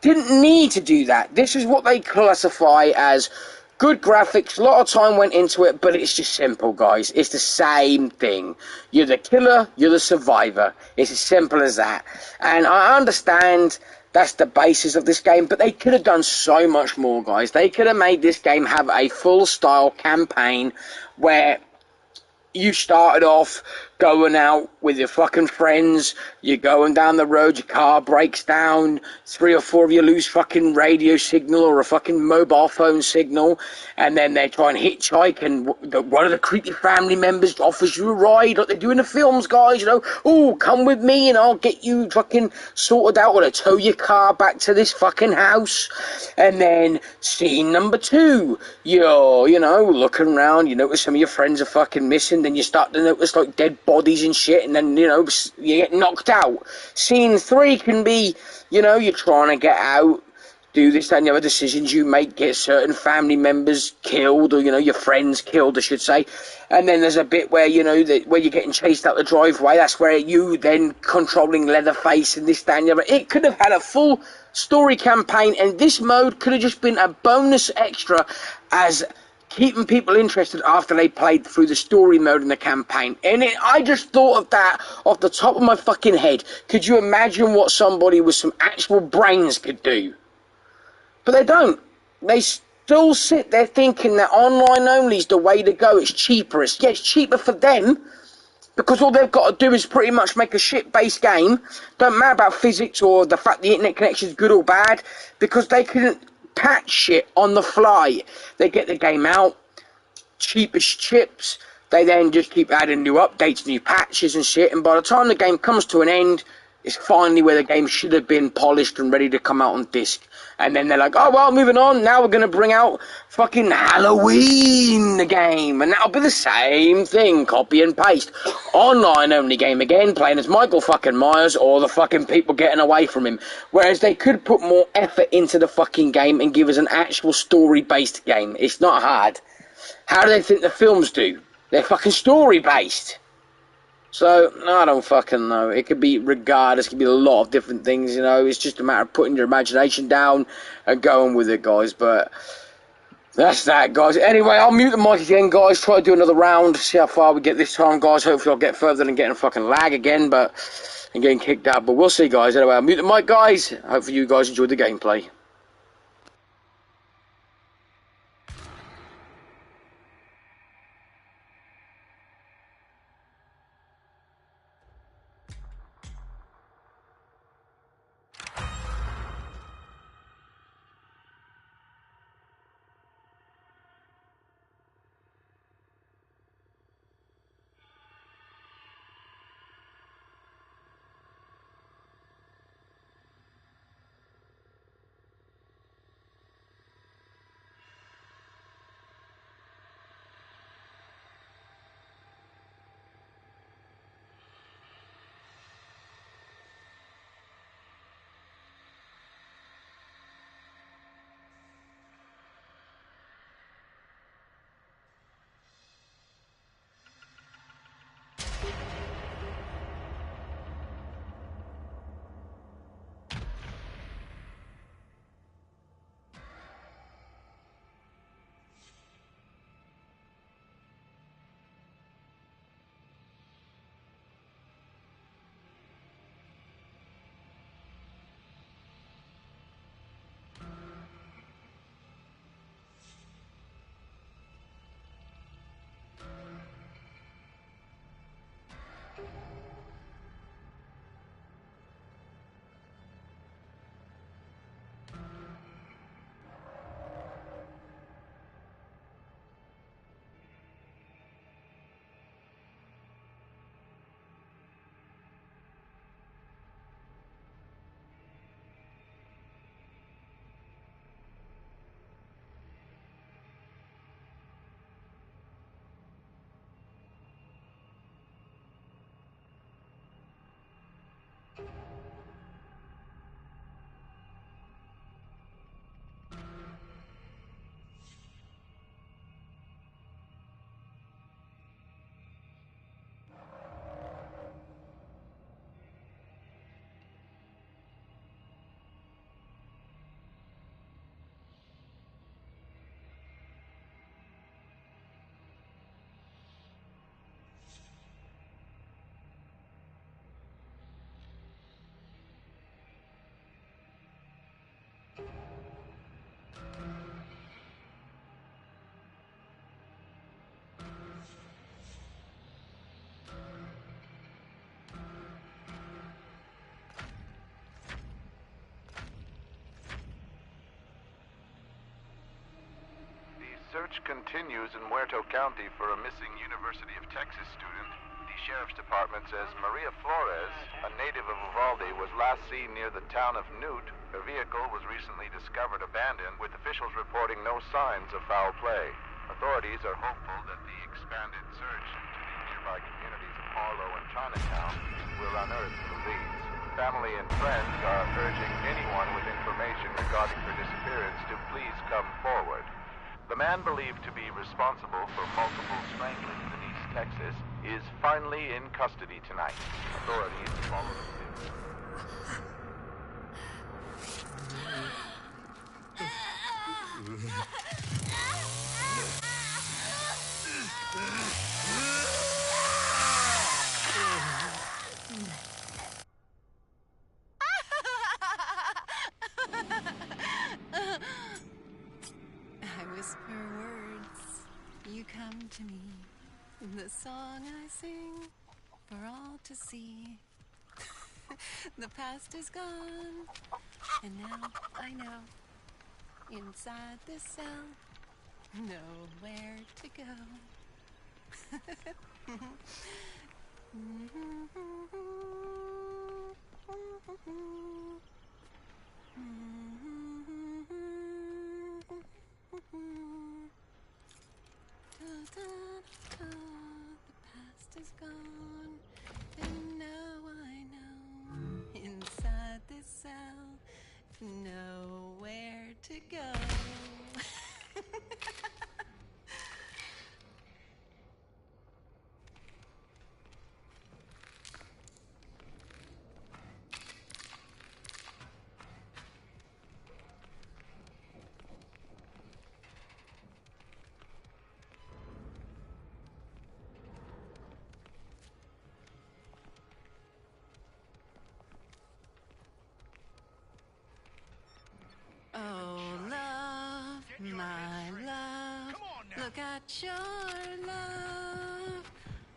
Didn't need to do that. This is what they classify as good graphics. A lot of time went into it, but it's just simple, guys. It's the same thing. You're the killer, you're the survivor. It's as simple as that. And I understand that's the basis of this game, but they could have done so much more, guys. They could have made this game have a full-style campaign where you started off going out with your fucking friends, you're going down the road, your car breaks down, 3 or 4 of you lose fucking radio signal or a fucking mobile phone signal, and then they try and hitchhike, and one of the creepy family members offers you a ride, like they do in the films, guys, you know, oh, come with me and I'll get you fucking sorted out, or they tow your car back to this fucking house. And then scene number 2, you're, you know, looking around, you notice some of your friends are fucking missing, then you start to notice like dead bodies and shit, and then, you know, you get knocked out. Scene 3 can be, you know, you're trying to get out, do this, that, and the other decisions you make, get certain family members killed, or, you know, your friends killed, I should say. And then there's a bit where, you know, where you're getting chased out the driveway. That's where you then controlling Leatherface and this, that, and the other. It could have had a full story campaign, and this mode could have just been a bonus extra as keeping people interested after they played through the story mode in the campaign. And I just thought of that off the top of my fucking head. Could you imagine what somebody with some actual brains could do? But they don't. They still sit there thinking that online only is the way to go. It's cheaper. It's cheaper for them, because all they've got to do is pretty much make a shit-based game. Don't matter about physics or the fact the internet connection is good or bad, because they can patch shit on the fly. They get the game out, cheapest chips. They then just keep adding new updates, new patches and shit, and by the time the game comes to an end, it's finally where the game should have been polished and ready to come out on disc. And then they're like, oh, well, moving on, now we're going to bring out fucking Halloween, the game. And that'll be the same thing, copy and paste. Online only game again, playing as Michael fucking Myers or the fucking people getting away from him. Whereas they could put more effort into the fucking game and give us an actual story-based game. It's not hard. How do they think the films do? They're fucking story-based. So, I don't fucking know. It could be regardless. It could be a lot of different things, you know. It's just a matter of putting your imagination down and going with it, guys. But that's that, guys. Anyway, I'll mute the mic again, guys. Try to do another round. See how far we get this time, guys. Hopefully I'll get further than getting a fucking lag again, and getting kicked out. But we'll see, guys. Anyway, I'll mute the mic, guys. Hopefully you guys enjoyed the gameplay. search continues in Muerto County for a missing University of Texas student. The Sheriff's Department says Maria Flores, a native of Uvalde, was last seen near the town of Newt. Her vehicle was recently discovered abandoned, with officials reporting no signs of foul play. Authorities are hopeful that the expanded search into the nearby communities of Harlow and Chinatown will unearth the leads. Family and friends are urging anyone with information regarding her disappearance to please come forward. The man believed to be responsible for multiple stranglings in East Texas is finally in custody tonight. Authorities follow suit. I whisper words, you come to me. The song I sing for all to see. The past is gone, and now I know. Inside this cell, nowhere to go. The past is gone, and now I know. Inside this cell, nowhere to go. Oh, love, my love, look at your love.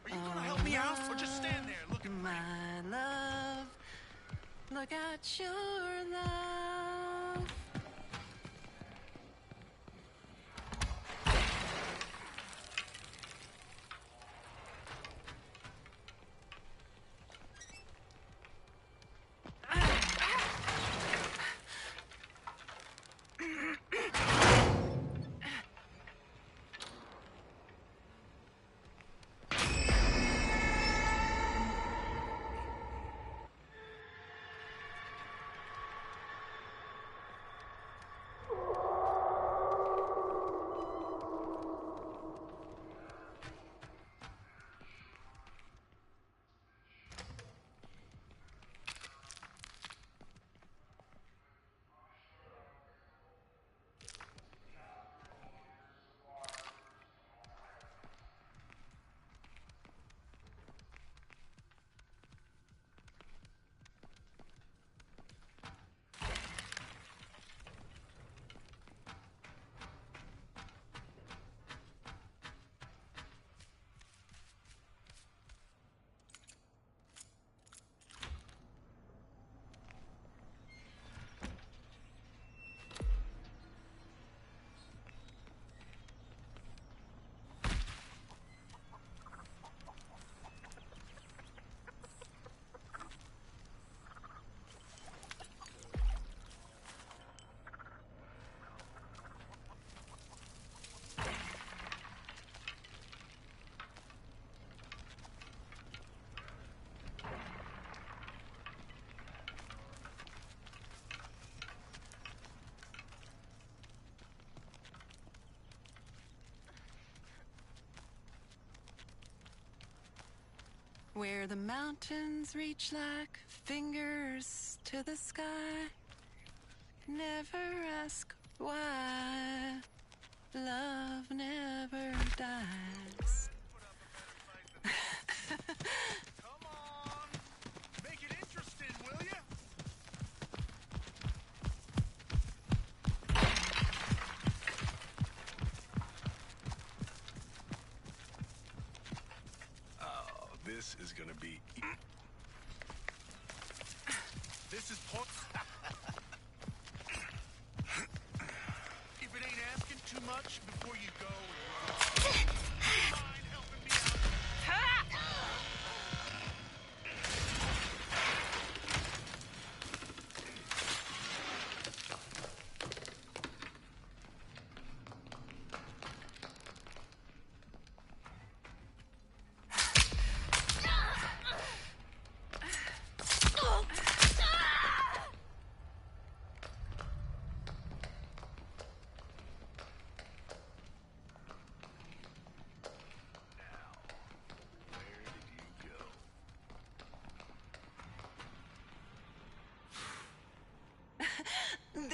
Are you gonna help me out or just stand there looking my love, look at your love. Where the mountains reach like fingers to the sky. Never ask why. Love never dies. Come on! Make it interesting, will ya? Oh, this is gonna be... This is point... If it ain't asking too much before you go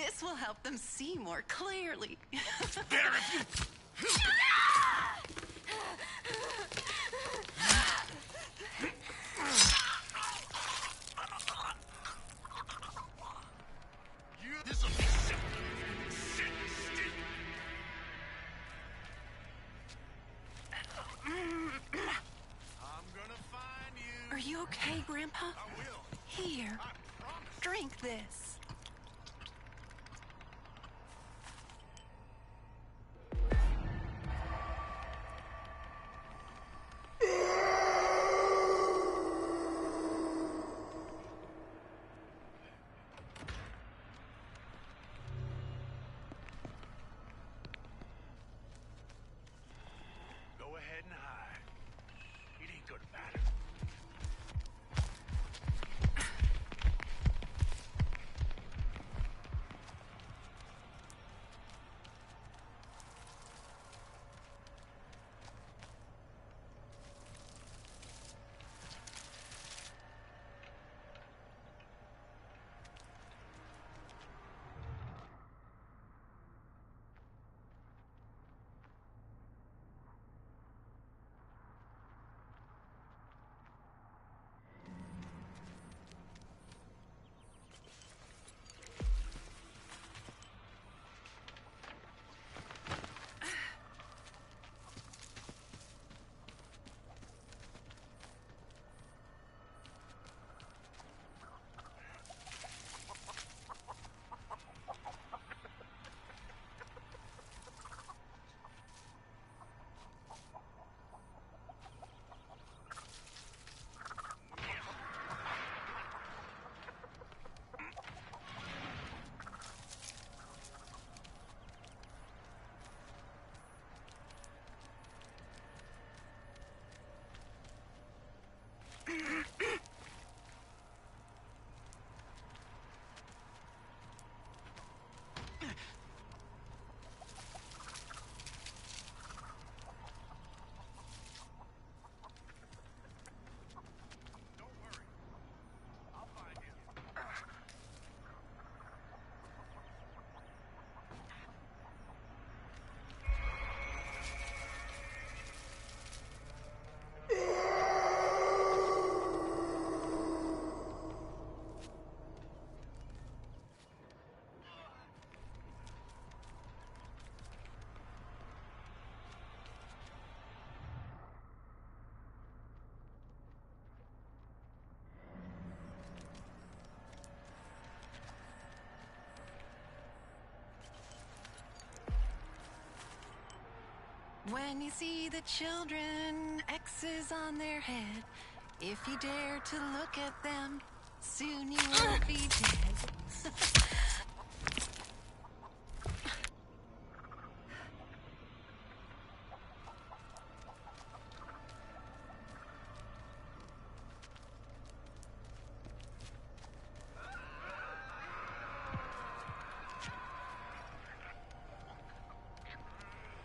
This will help them see more clearly. Better if you... This'll be sick. I'm gonna find you. Are you okay, Grandpa? I will. Here, I promise. drink this. Go ahead and hide. It ain't gonna matter. Don't worry. I'll find you. When you see the children, X's on their head. If you dare to look at them, soon you will be dead.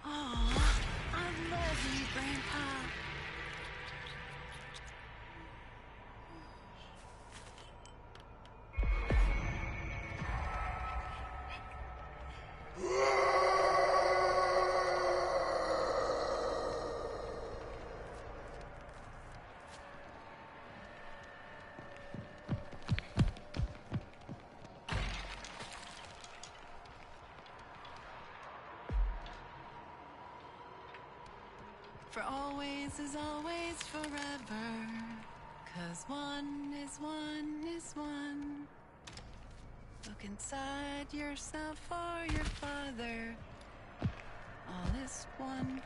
Aw, I love you, Grandpa. For always is always forever. 'Cause one is one is one. Look inside yourself or your father. All is one,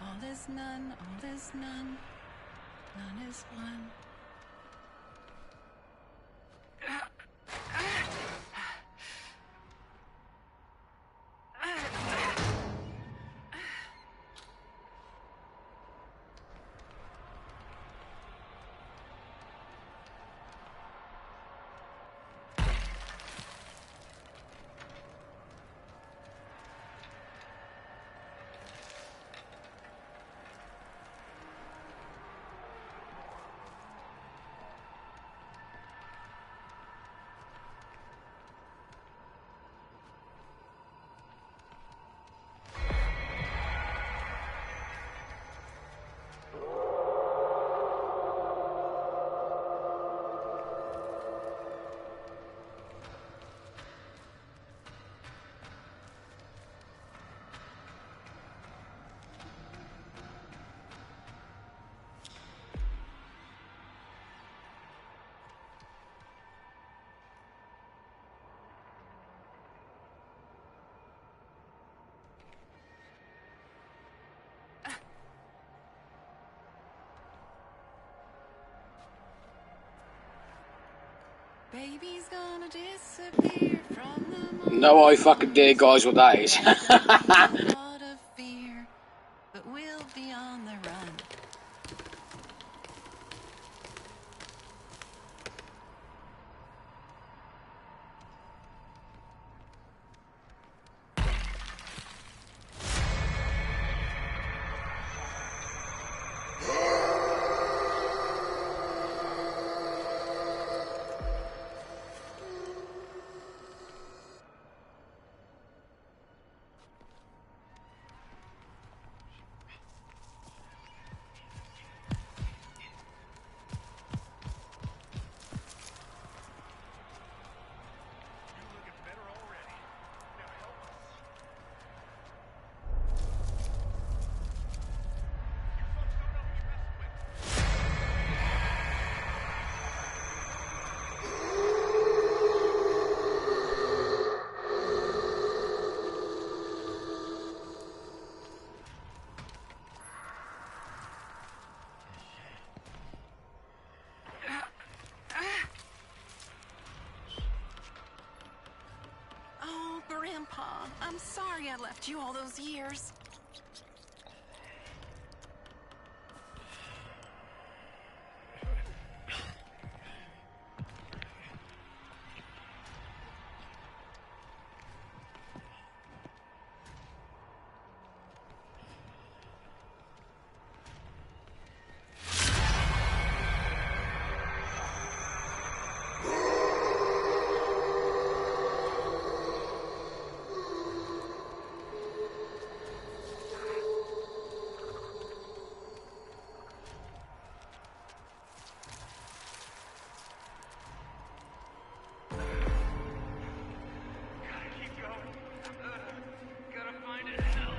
all is none, all is none, none is one. Baby's gonna disappear from the No, I fucking dare, guys, what that is. a lot of fear, but we'll be on the run. You're looking better already. Now help us. You folks don't know who you're messing with. Oh, Grandpa, I'm sorry I left you all those years. Gotta keep going. Gotta find it. Help.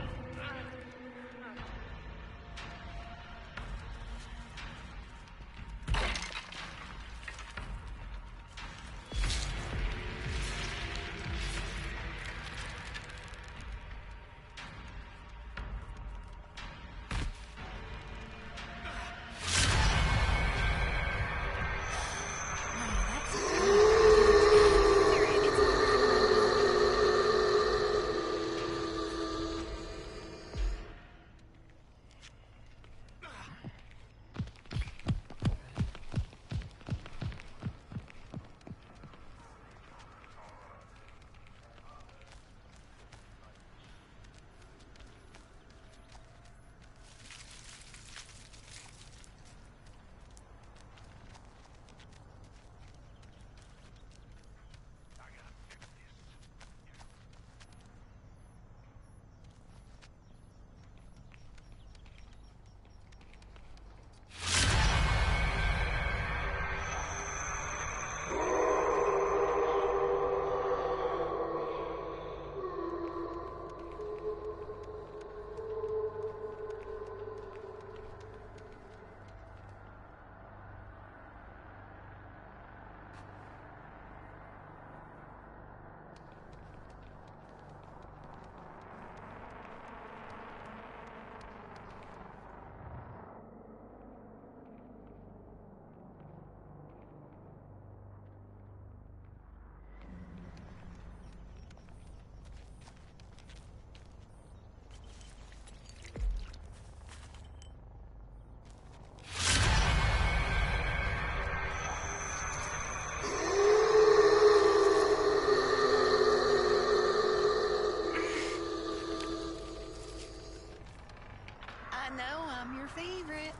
I know I'm your favorite.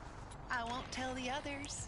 I won't tell the others.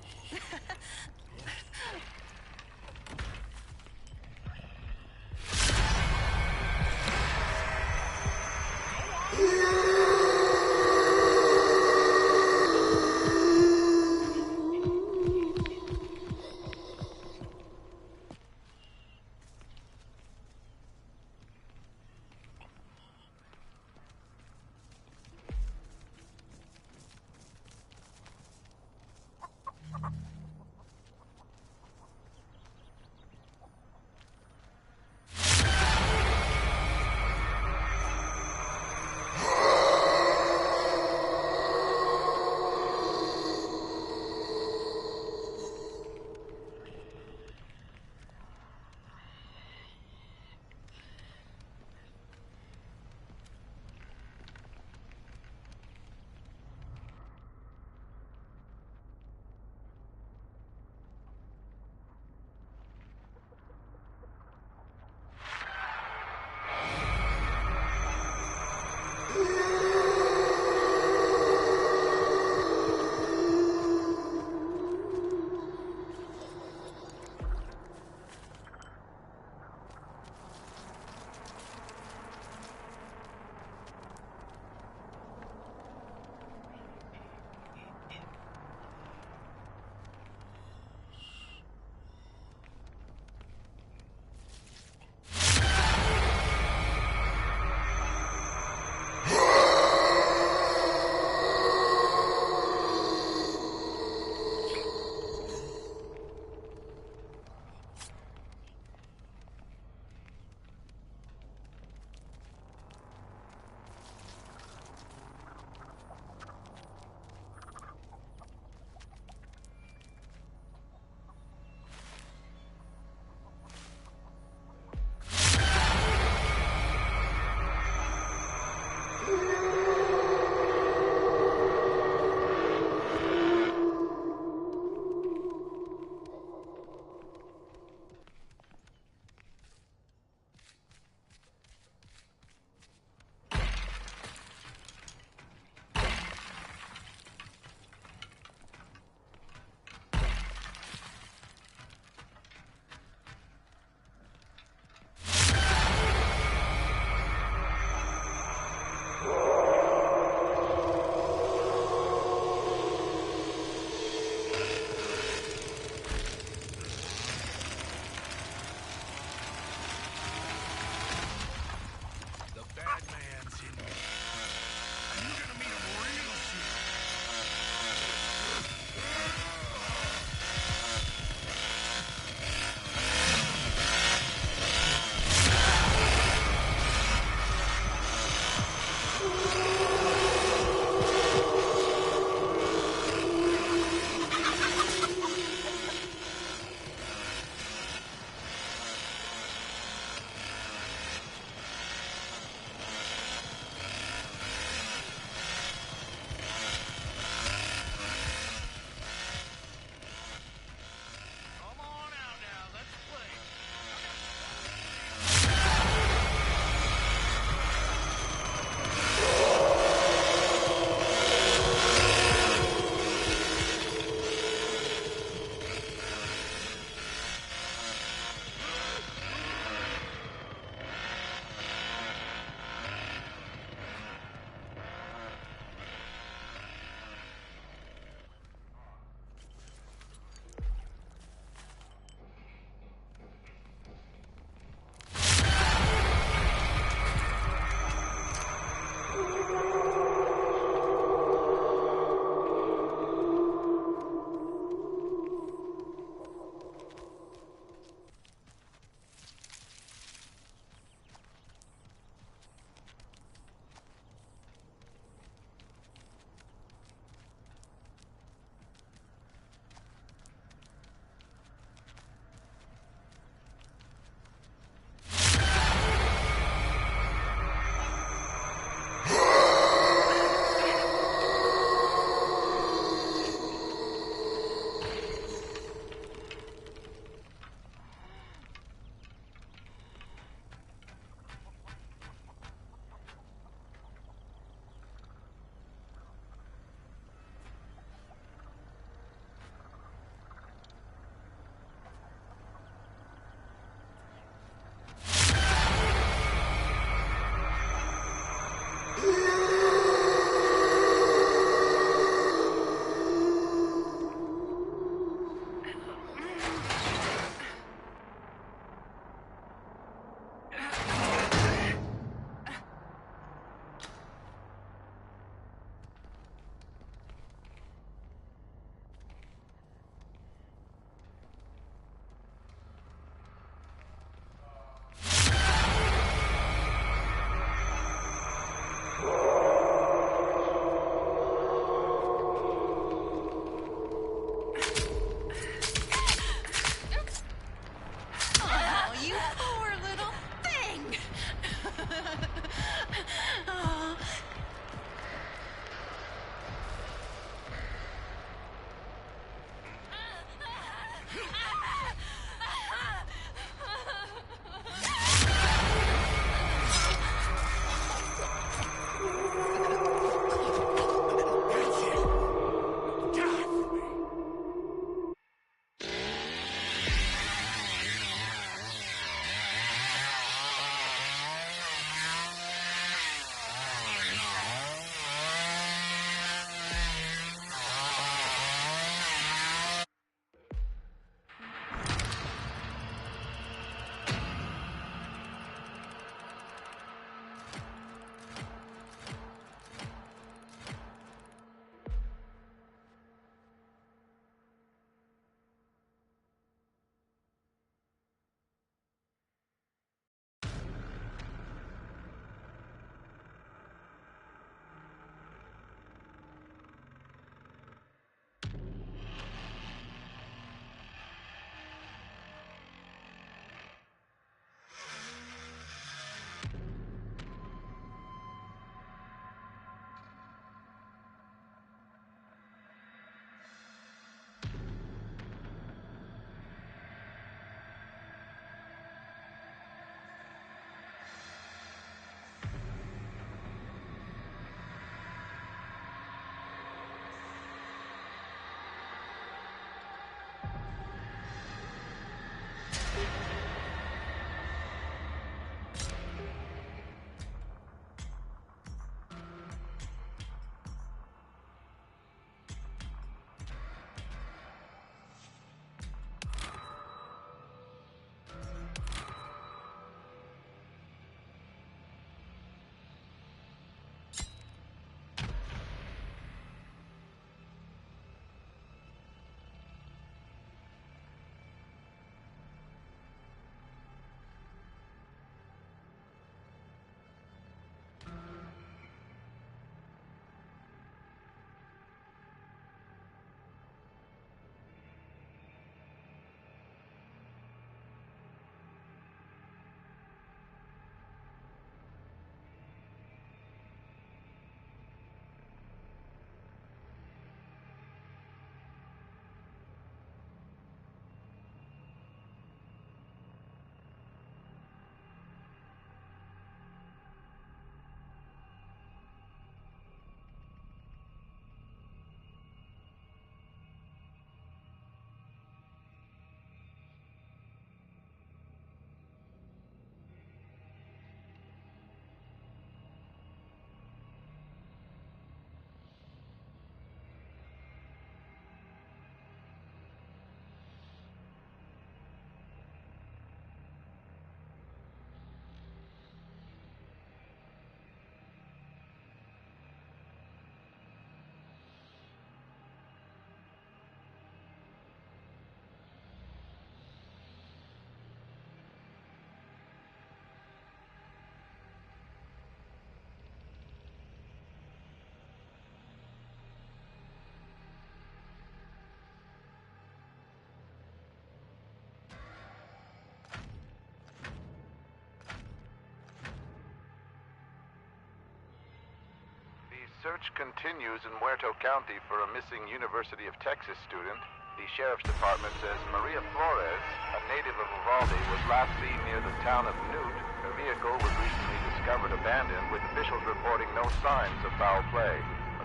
search continues in Muerto County for a missing University of Texas student. The sheriff's department says Maria Flores, a native of Uvalde, was last seen near the town of Newt. Her vehicle was recently discovered abandoned, with officials reporting no signs of foul play.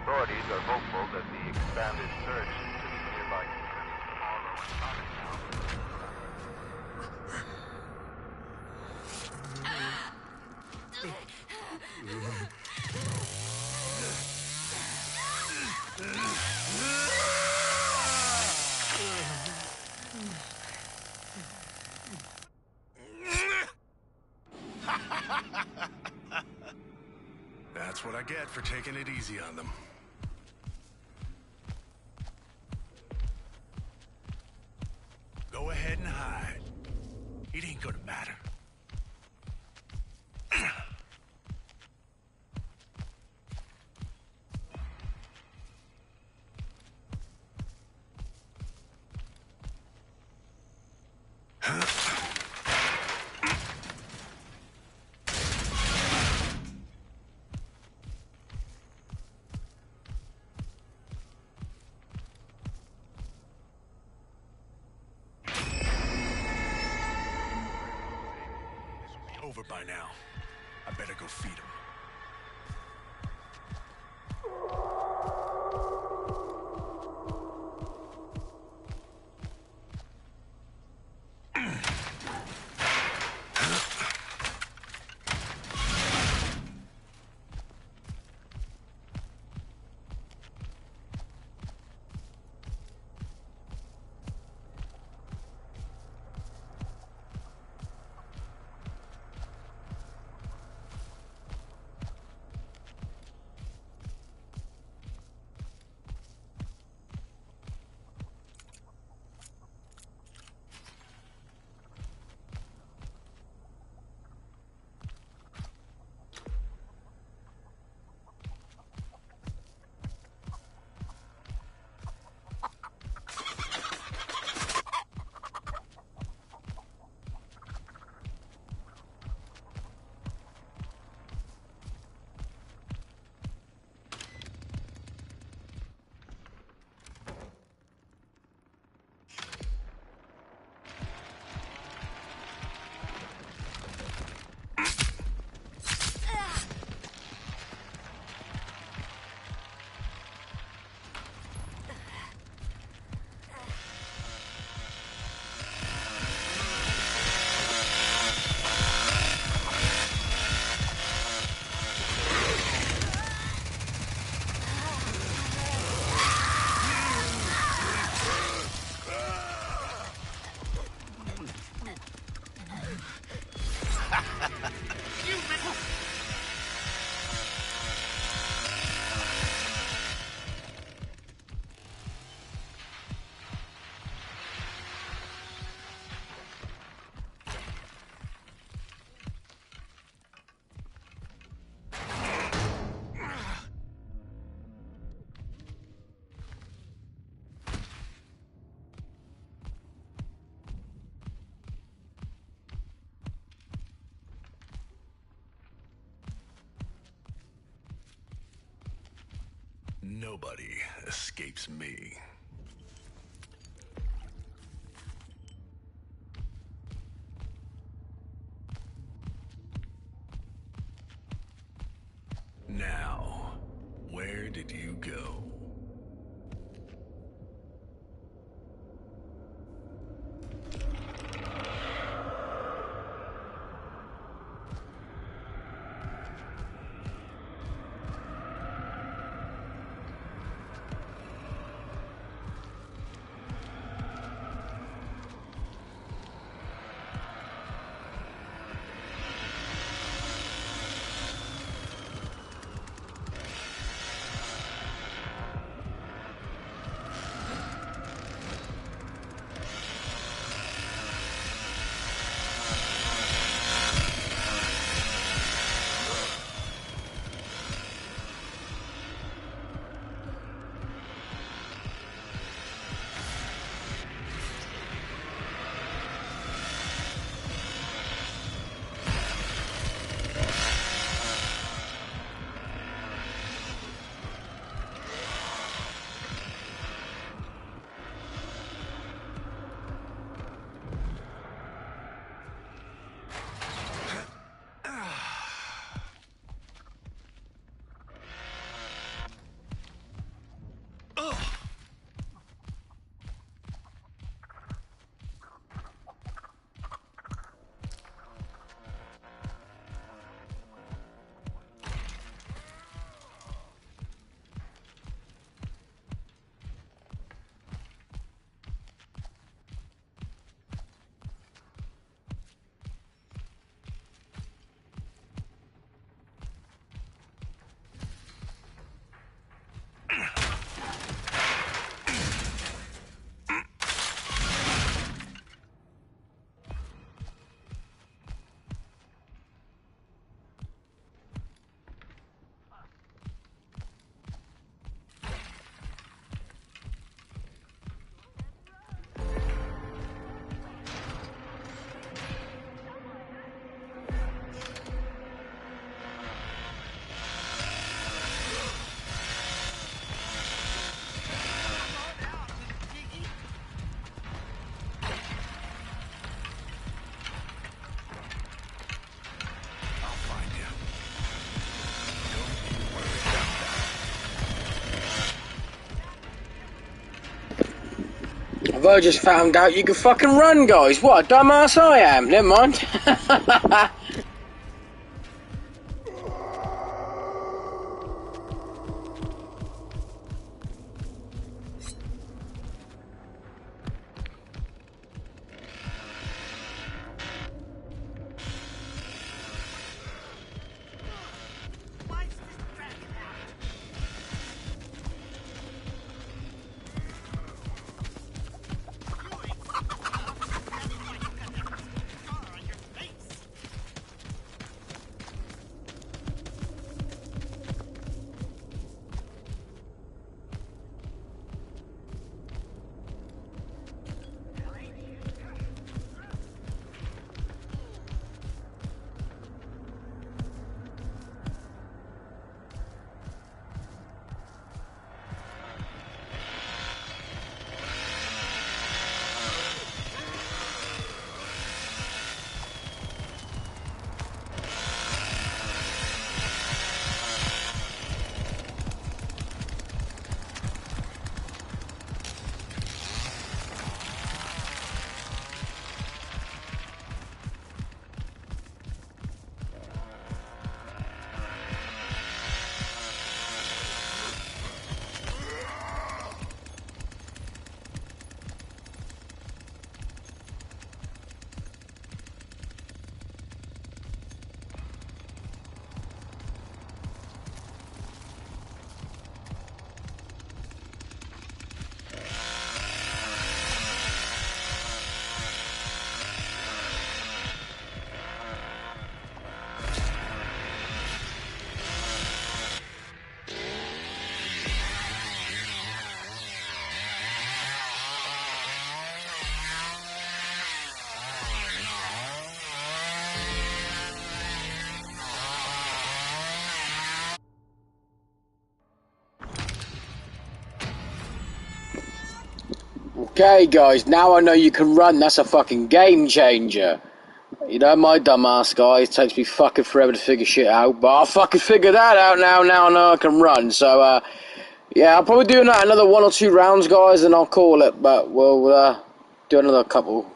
Authorities are hopeful that the expanded search into the nearby communities of Harlow and Cottontown. That's what I get for taking it easy on them. Go ahead and hide. It ain't gonna matter. Over by now. I better go feed him. Nobody escapes me. Now, where did you go? I just found out you can fucking run, guys. What a dumbass I am. Never mind. Okay, guys, now I know you can run. That's a fucking game changer. You know, my dumbass, guys, takes me fucking forever to figure shit out, but I'll fucking figure that out now. Now I know I can run. So, yeah, I'll probably do another 1 or 2 rounds, guys, and I'll call it, but we'll do another couple.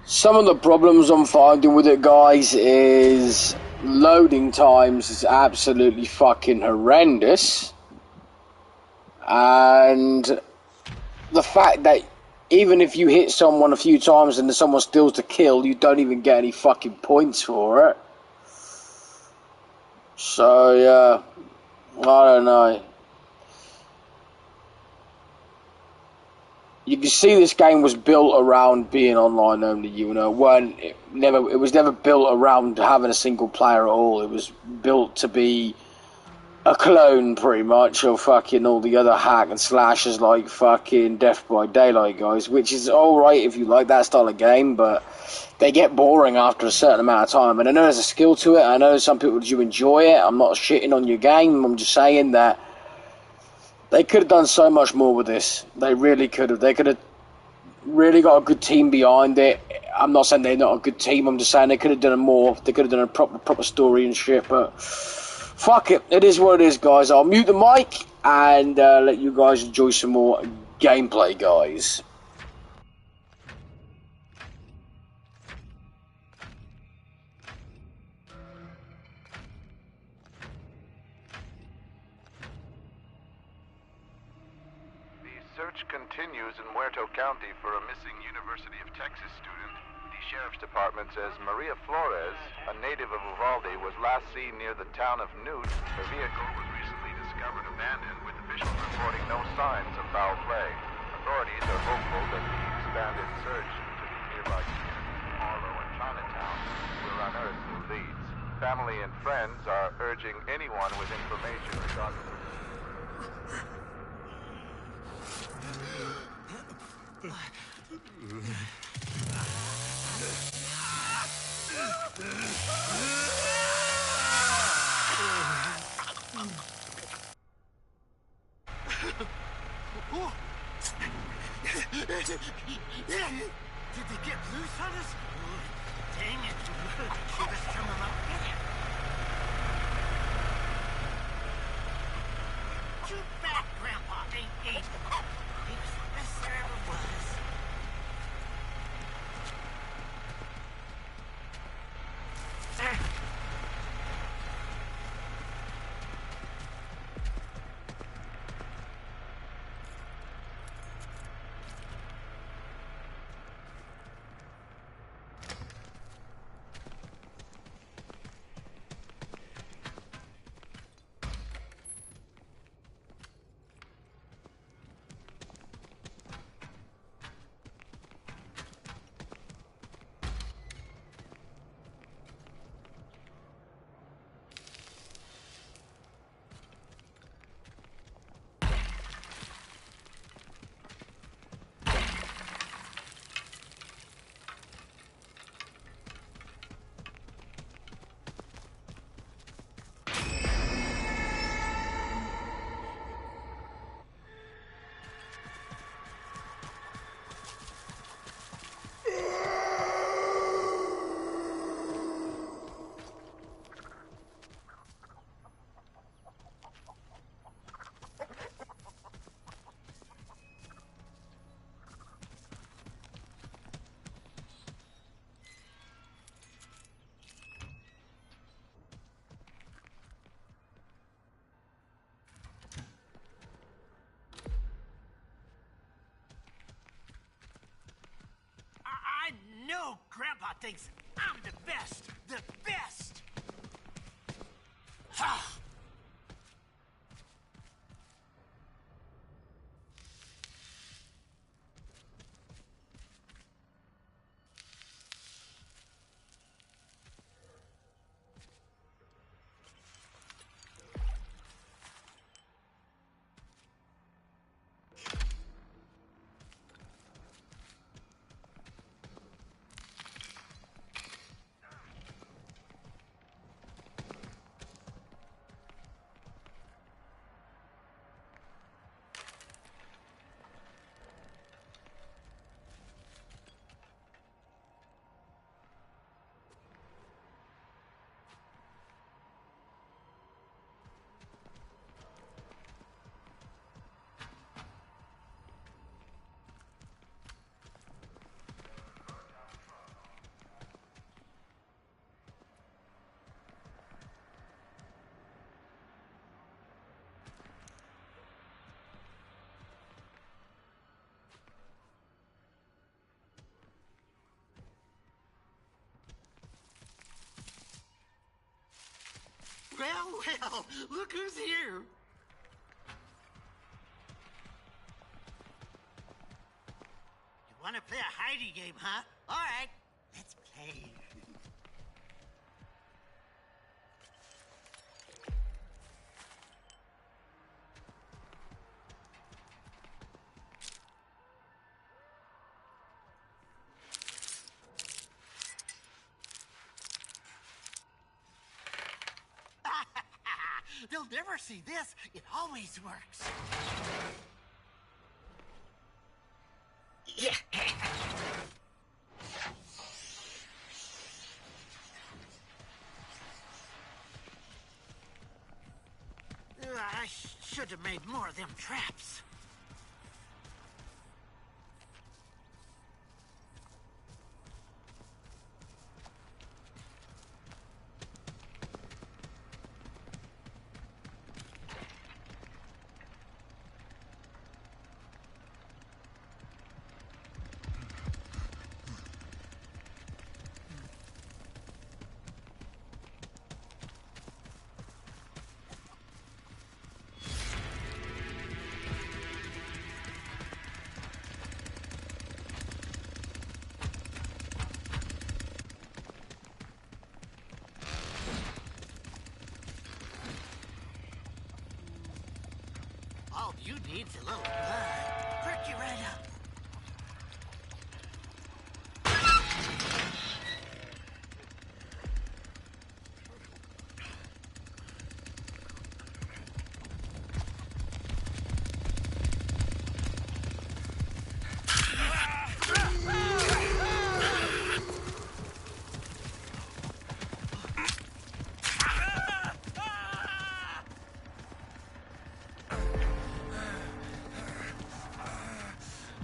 Some of the problems I'm finding with it, guys, is loading times is absolutely fucking horrendous. And the fact that even if you hit someone a few times and someone steals the kill, you don't even get any fucking points for it. So, yeah, I don't know. You can see this game was built around being online only, you know. It was never built around having a single player at all. It was built to be a clone, pretty much, of fucking all the other hack and slashers like fucking Death by Daylight, guys, which is alright if you like that style of game, but they get boring after a certain amount of time. And I know there's a skill to it. I know some people do enjoy it. I'm not shitting on your game. I'm just saying that they could have done so much more with this. They really could have. They could have really got a good team behind it. I'm not saying they're not a good team. I'm just saying they could have done more. They could have done a proper story and shit. But fuck it. It is what it is, guys. I'll mute the mic and let you guys enjoy some more gameplay, guys. The search continues in Muerto County for a missing University of Texas student. Sheriff's Department says Maria Flores, a native of Uvalde, was last seen near the town of Newt. Her vehicle was recently discovered abandoned, with officials reporting no signs of foul play. Authorities are hopeful that the expanded search into the nearby communities of Harlow and Chinatown will unearth new leads. Family and friends are urging anyone with information regarding the... Did they get loose on us? Dang it. She was coming up with it. Too bad Grandpa ain't eating. He was the best there ever was. I know Grandpa thinks I'm the best. The best! Ha! Well, look who's here. You want to play a hidey game, huh? All right, let's play. They'll never see this. It always works. Yeah. I should have made more of them traps. needs a little blood. Perk you right up.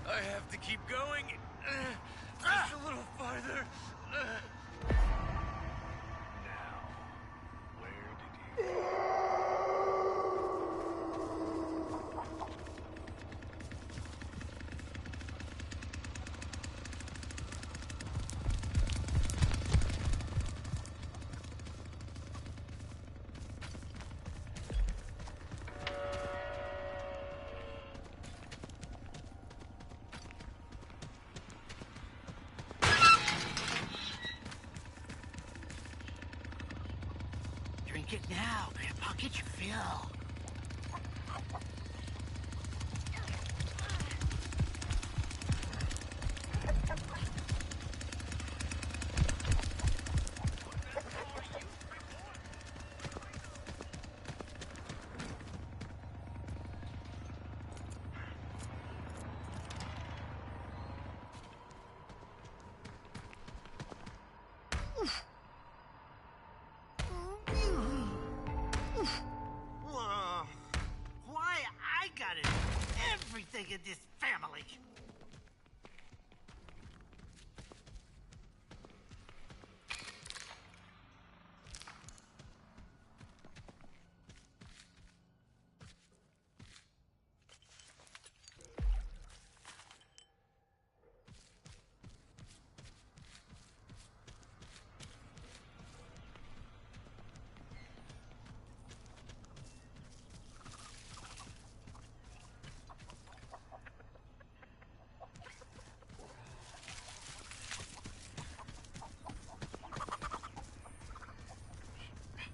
I have to keep going. Just a little farther. Now, where did he go? Drink it now, Grandpa. Get your fill. Whoa. Why I got it? Everything in this family.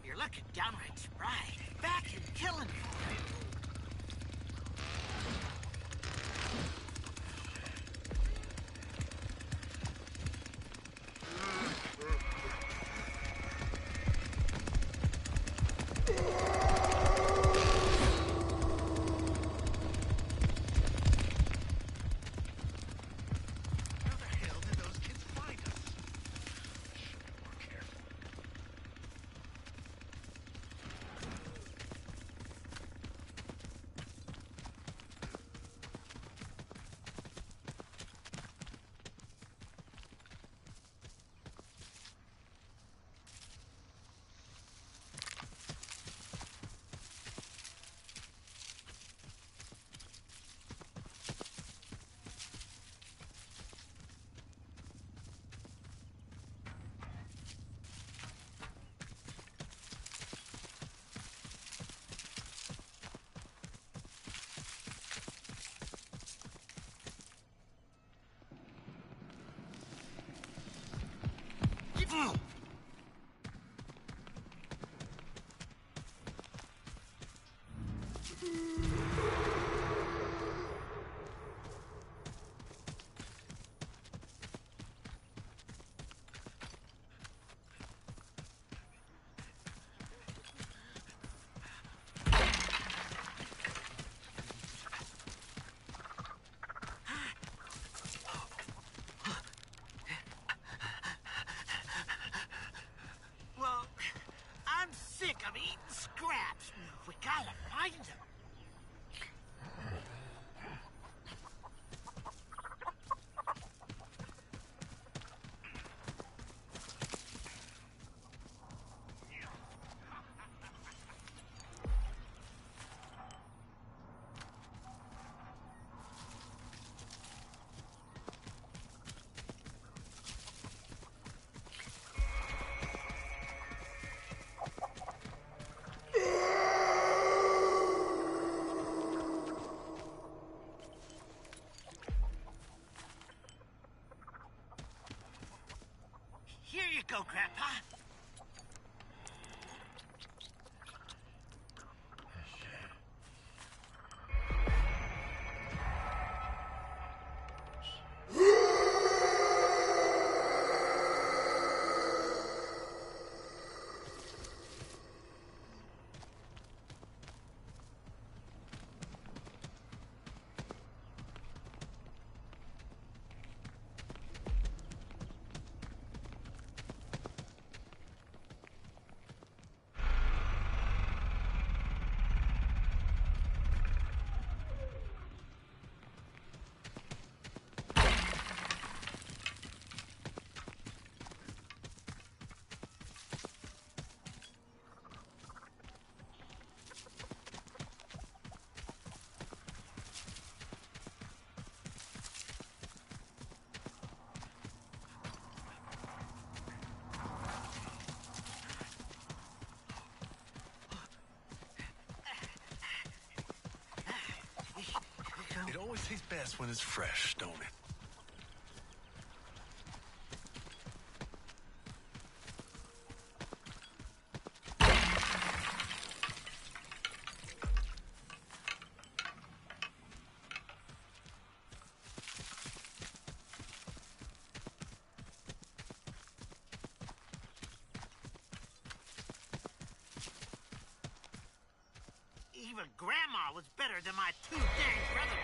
You're looking downright spry. Back and killing for it. How the hell did those kids find us? Should be more careful. Well, I'm sick of eating scraps. We gotta find them. Here you go, Grandpa. tastes best when it's fresh, don't it? Even Grandma was better than my two dang brothers.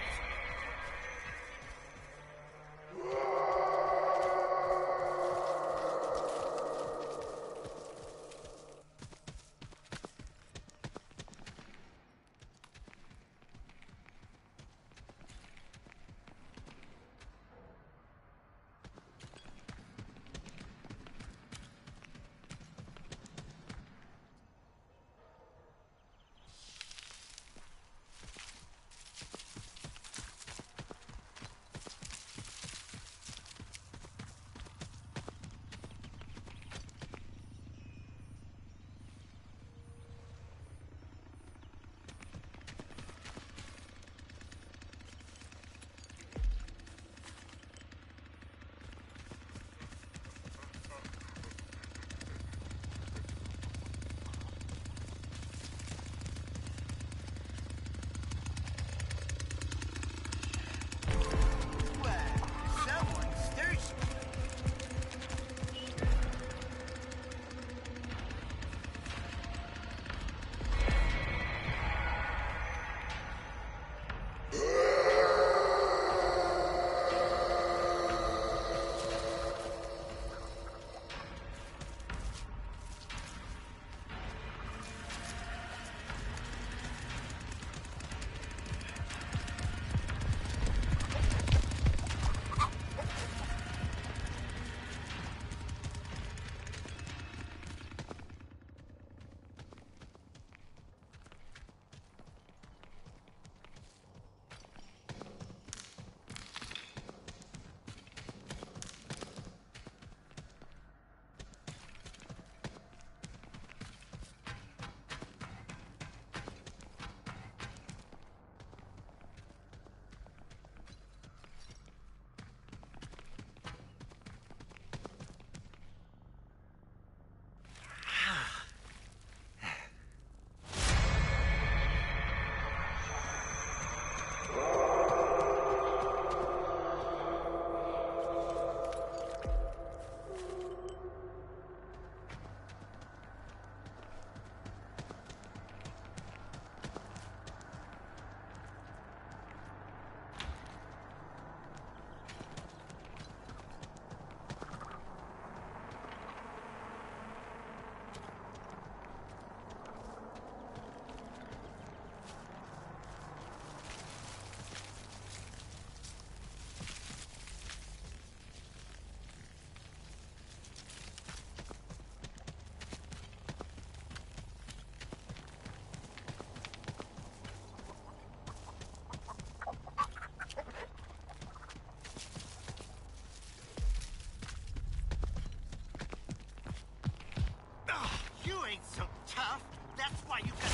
So tough. That's why you got that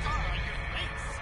scar on your face.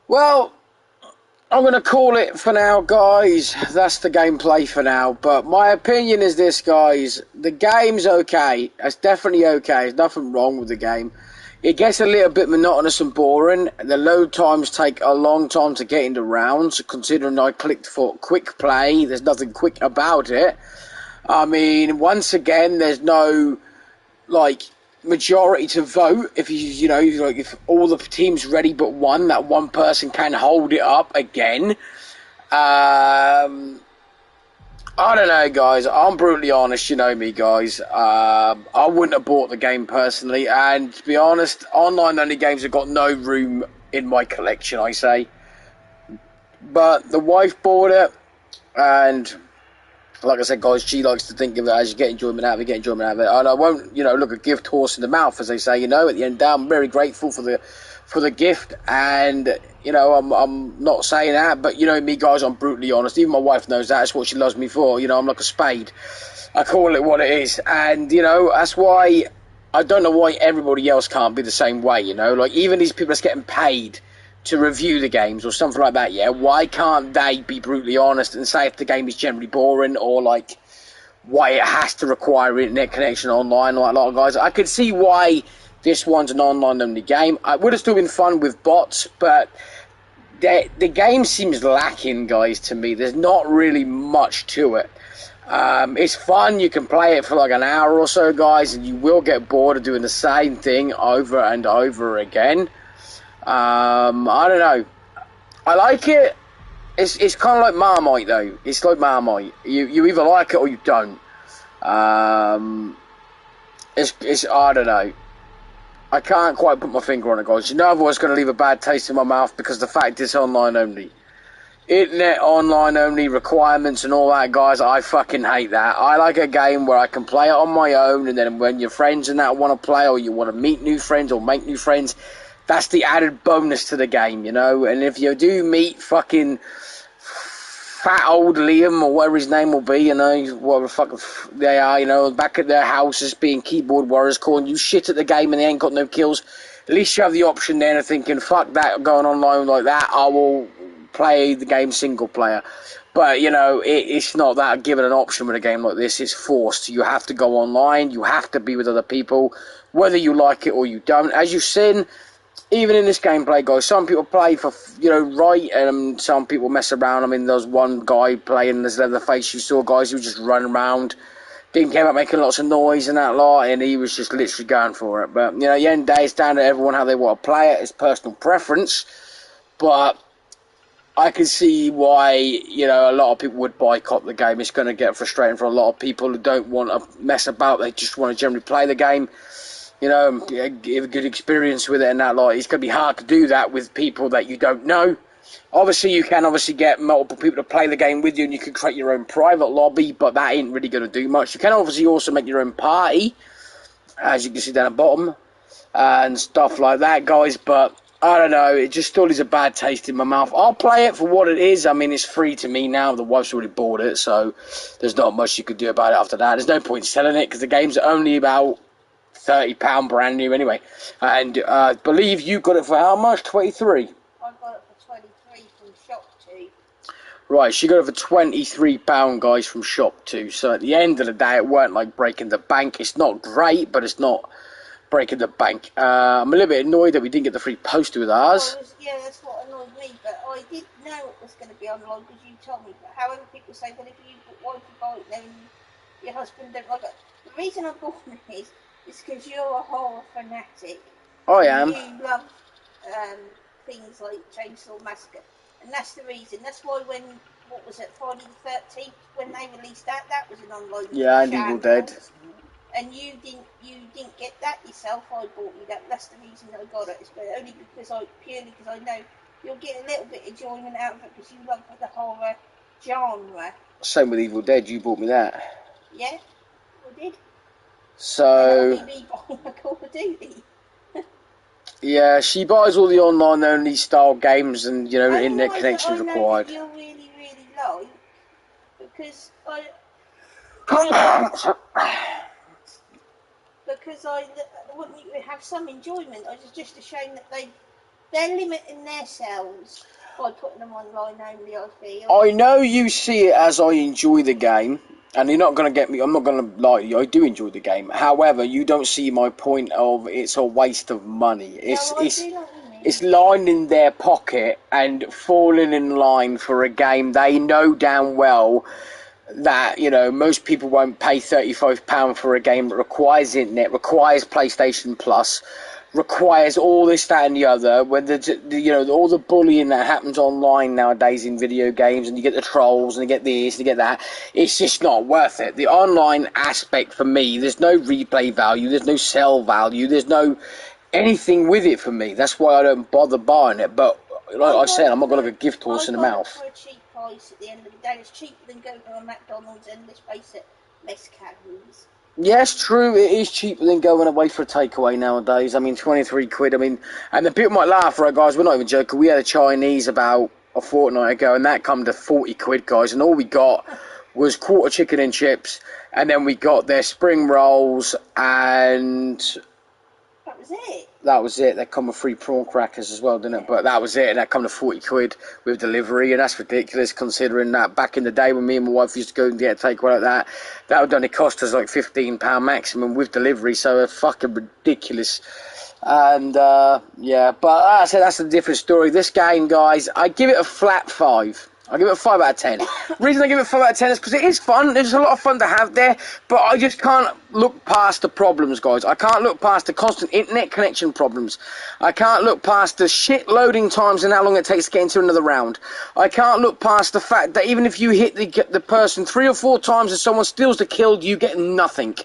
Well, I'm going to call it for now, guys. That's the gameplay for now. But my opinion is this, guys. The game's okay. It's definitely okay. There's nothing wrong with the game. It gets a little bit monotonous and boring. The load times take a long time to get into rounds. Considering I clicked for quick play, there's nothing quick about it. I mean, once again, there's no, like, majority to vote. If you know, like, if all the teams ready but one, that one person can hold it up again. I don't know, guys. I'm brutally honest. You know me, guys. I wouldn't have bought the game personally, and to be honest, online-only games have got no room in my collection, I say. But the wife bought it, and like I said, guys, she likes to think of it as you get enjoyment out of it, And I won't, look a gift horse in the mouth, as they say. At the end of the day, I'm very grateful for the gift, and I'm not saying that, but me, guys, I'm brutally honest. Even my wife knows that. That's what she loves me for. I'm like a spade. I call it what it is, and that's why I don't know why everybody else can't be the same way. Like even these people that's getting paid to review the games or something like that, yeah, why can't they be brutally honest and say if the game is generally boring or like why it has to require internet connection online like a lot of guys? I could see why this one's an online only game. It would have still been fun with bots, but the game seems lacking, guys, to me. There's not really much to it. It's fun. You can play it for like an hour or so, guys, and you will get bored of doing the same thing over and over again. I don't know. I like it. It's kind of like Marmite, though. It's like Marmite. You either like it or you don't. It's I don't know. I can't quite put my finger on it, guys. I've always going to leave a bad taste in my mouth because the fact it's online only. Internet online only requirements and all that, guys, I fucking hate that. I like a game where I can play it on my own, and then when your friends and that want to play, or you want to meet new friends or make new friends, that's the added bonus to the game, And if you do meet fucking fat old Liam or whatever his name will be, whatever fucking they are, back at their houses being keyboard warriors, calling you shit at the game and they ain't got no kills, at least you have the option then of thinking, fuck that, going online like that, I will play the game single player. But, it's not that given an option with a game like this. It's forced. You have to go online. You have to be with other people, whether you like it or you don't. As you've seen, even in this gameplay, guys, some people play for, right, and some people mess around. I mean, there's one guy playing as Leatherface. You saw guys who just run around, didn't care about making lots of noise and that lot, and he was just literally going for it. But, at the end of the day, it's down to everyone how they want to play it. It's personal preference. But I can see why, a lot of people would boycott the game. It's going to get frustrating for a lot of people who don't want to mess about. They just want to generally play the game, give a good experience with it and that lot. It's going to be hard to do that with people that you don't know. Obviously, you can get multiple people to play the game with you, and you can create your own private lobby, but that ain't really going to do much. You can obviously also make your own party, as you can see down at the bottom, and stuff like that, guys, but I don't know, it just still is a bad taste in my mouth. I'll play it for what it is. I mean, it's free to me now. The wife's already bought it, so there's not much you could do about it after that. There's no point selling it, because the game's only about £30 brand new anyway. And I believe you got it for how much? 23? I got it for 23 from Shop 2. Right, she got it for £23, guys, from Shop 2. So at the end of the day, it weren't like breaking the bank. It's not great, but it's not breaking the bank. I'm a little bit annoyed that we didn't get the free poster with ours. Yeah, that's what annoyed me, but I did know it was going to be online because you told me. But however, people say, well, if you want to buy it, then your husband don't like it. The reason I bought it is because you're a horror fanatic. I am. You love things like Chainsaw Massacre, and that's the reason. That's why when, what was it, Friday the 13th, when they released that was an online. Yeah, and Evil Dead. And you didn't get that yourself. I bought you that. That's the reason I got it. It's only because I know you'll get a little bit of enjoyment out of it because you love the horror genre. Same with Evil Dead. You bought me that. Yeah, I did. So. Me buying a Call of Duty. Yeah, she buys all the online only style games, and internet connections required. That you'll really, really like because because I want you to have some enjoyment. It's just a shame that they they're limiting their sales by putting them online only, I feel. I know you see it as I enjoy the game, and you're not going to get me, I'm not going to lie to you, I do enjoy the game. However, you don't see my point of it's a waste of money. It's, No, I it's, do know what you mean. it's lining their pocket and falling in line for a game they know damn well that, you know, most people won't pay £35 for a game that requires internet, requires PlayStation Plus, requires all this, that, and the other. When you know, all the bullying that happens online nowadays in video games, and you get the trolls, and you get this, and you get that. It's just not worth it. The online aspect for me, there's no replay value, there's no sell value, there's no anything with it for me. That's why I don't bother buying it. But like I said, I'm not going to go gift horse in the mouth. For a cheap price at the end of the day. It's cheaper than going to a McDonald's and, let's face it, less calories. Yes, true, it is cheaper than going away for a takeaway nowadays. I mean, 23 quid, I mean, and the people might laugh, right, guys, we're not even joking. We had a Chinese about a fortnight ago, and that come to 40 quid, guys, and all we got was quarter chicken and chips, and then we got their spring rolls, and That was it. that was it. They come with free prawn crackers as well, didn't it? But that was it, and that come to 40 quid with delivery, and that's ridiculous considering that back in the day when me and my wife used to go and get a takeaway like that would only cost us like £15 maximum with delivery, so it's fucking ridiculous. And yeah, but like I said, that's a different story. This game, guys, I give it a flat 5. I give it a 5 out of 10. The reason I give it a 5 out of 10 is because it is fun. There's a lot of fun to have there, but I just can't look past the problems, guys. I can't look past the constant internet connection problems. I can't look past the shit loading times and how long it takes to get into another round. I can't look past the fact that even if you hit the person 3 or 4 times and someone steals the kill, you get nothing.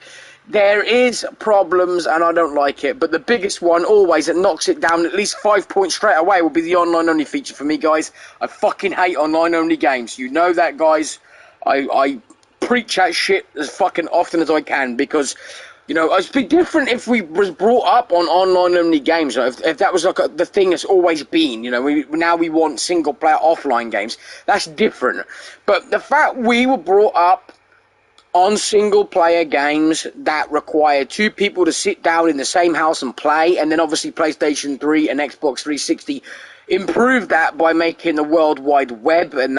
There is problems, and I don't like it, but the biggest one always that knocks it down at least 5 points straight away will be the online-only feature for me, guys. I fucking hate online-only games. You know that, guys. I preach that shit as fucking often as I can, because, you know, it'd be different if we was brought up on online-only games. If that was like the thing that's always been, you know, now we want single-player offline games. That's different. But the fact we were brought up on single-player games that require 2 people to sit down in the same house and play, and then obviously PlayStation 3 and Xbox 360 improved that by making the World Wide Web and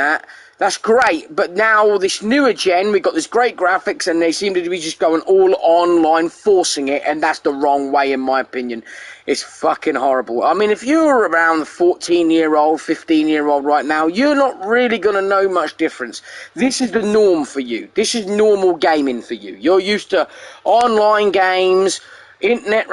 that's great. But now this newer gen, we've got this great graphics, and they seem to be just going all online, forcing it, and that's the wrong way in my opinion. It's fucking horrible. I mean, if you're around 14-year-old, 15-year-old right now, you're not really going to know much difference. This is the norm for you. This is normal gaming for you. You're used to online games, internet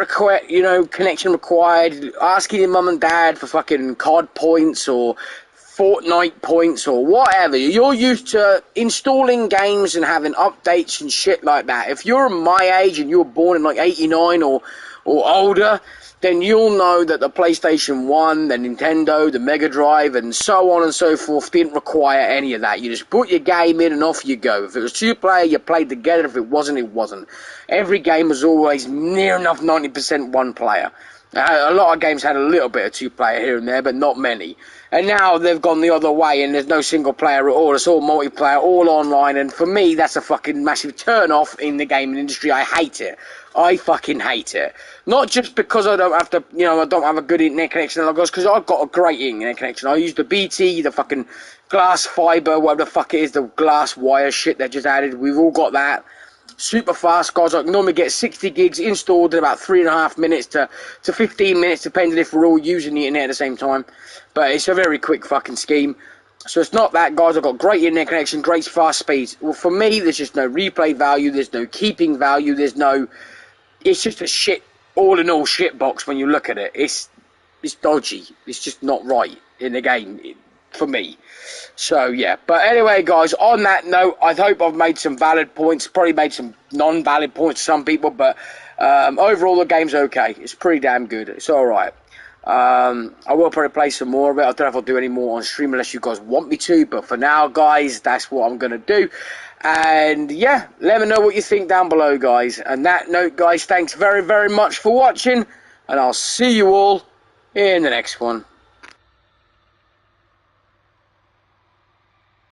connection required, asking your mum and dad for fucking card points or Fortnite points or whatever. You're used to installing games and having updates and shit like that. If you're my age and you were born in like 89 or older, then you'll know that the PlayStation 1, the Nintendo, the Mega Drive, and so on and so forth didn't require any of that. You just put your game in and off you go. If it was 2-player, you played together. If it wasn't, it wasn't. Every game was always near enough 90% 1-player. A lot of games had a little bit of 2-player here and there, but not many. And now they've gone the other way, and there's no single player at all. It's all multiplayer, all online, and for me, that's a fucking massive turn-off in the gaming industry. I hate it. I fucking hate it. Not just because I don't have to, I don't have a good internet connection, because I've got a great internet connection. I use the BT, the fucking glass fibre, whatever the fuck it is, the glass wire shit they just added. We've all got that. Super fast, guys. I can normally get 60 gigs installed in about 3.5 minutes to 15 minutes, depending if we're all using the internet at the same time. But it's a very quick fucking scheme. So it's not that, guys. I've got great internet connection, great fast speeds. Well, for me, there's just no replay value. There's no keeping value. It's just a shit, all in all shit box when you look at it. It's dodgy. It's just not right in the game for me. So yeah, but anyway, guys, on that note, I hope I've made some valid points, probably made some non-valid points to some people, but overall the game's okay. It's pretty damn good. It's alright. I will probably play some more of it. I don't know if I'll do any more on stream unless you guys want me to, but for now, guys, that's what I'm going to do. And yeah, let me know what you think down below, guys. And that note, guys, thanks very, very much for watching, and I'll see you all in the next one.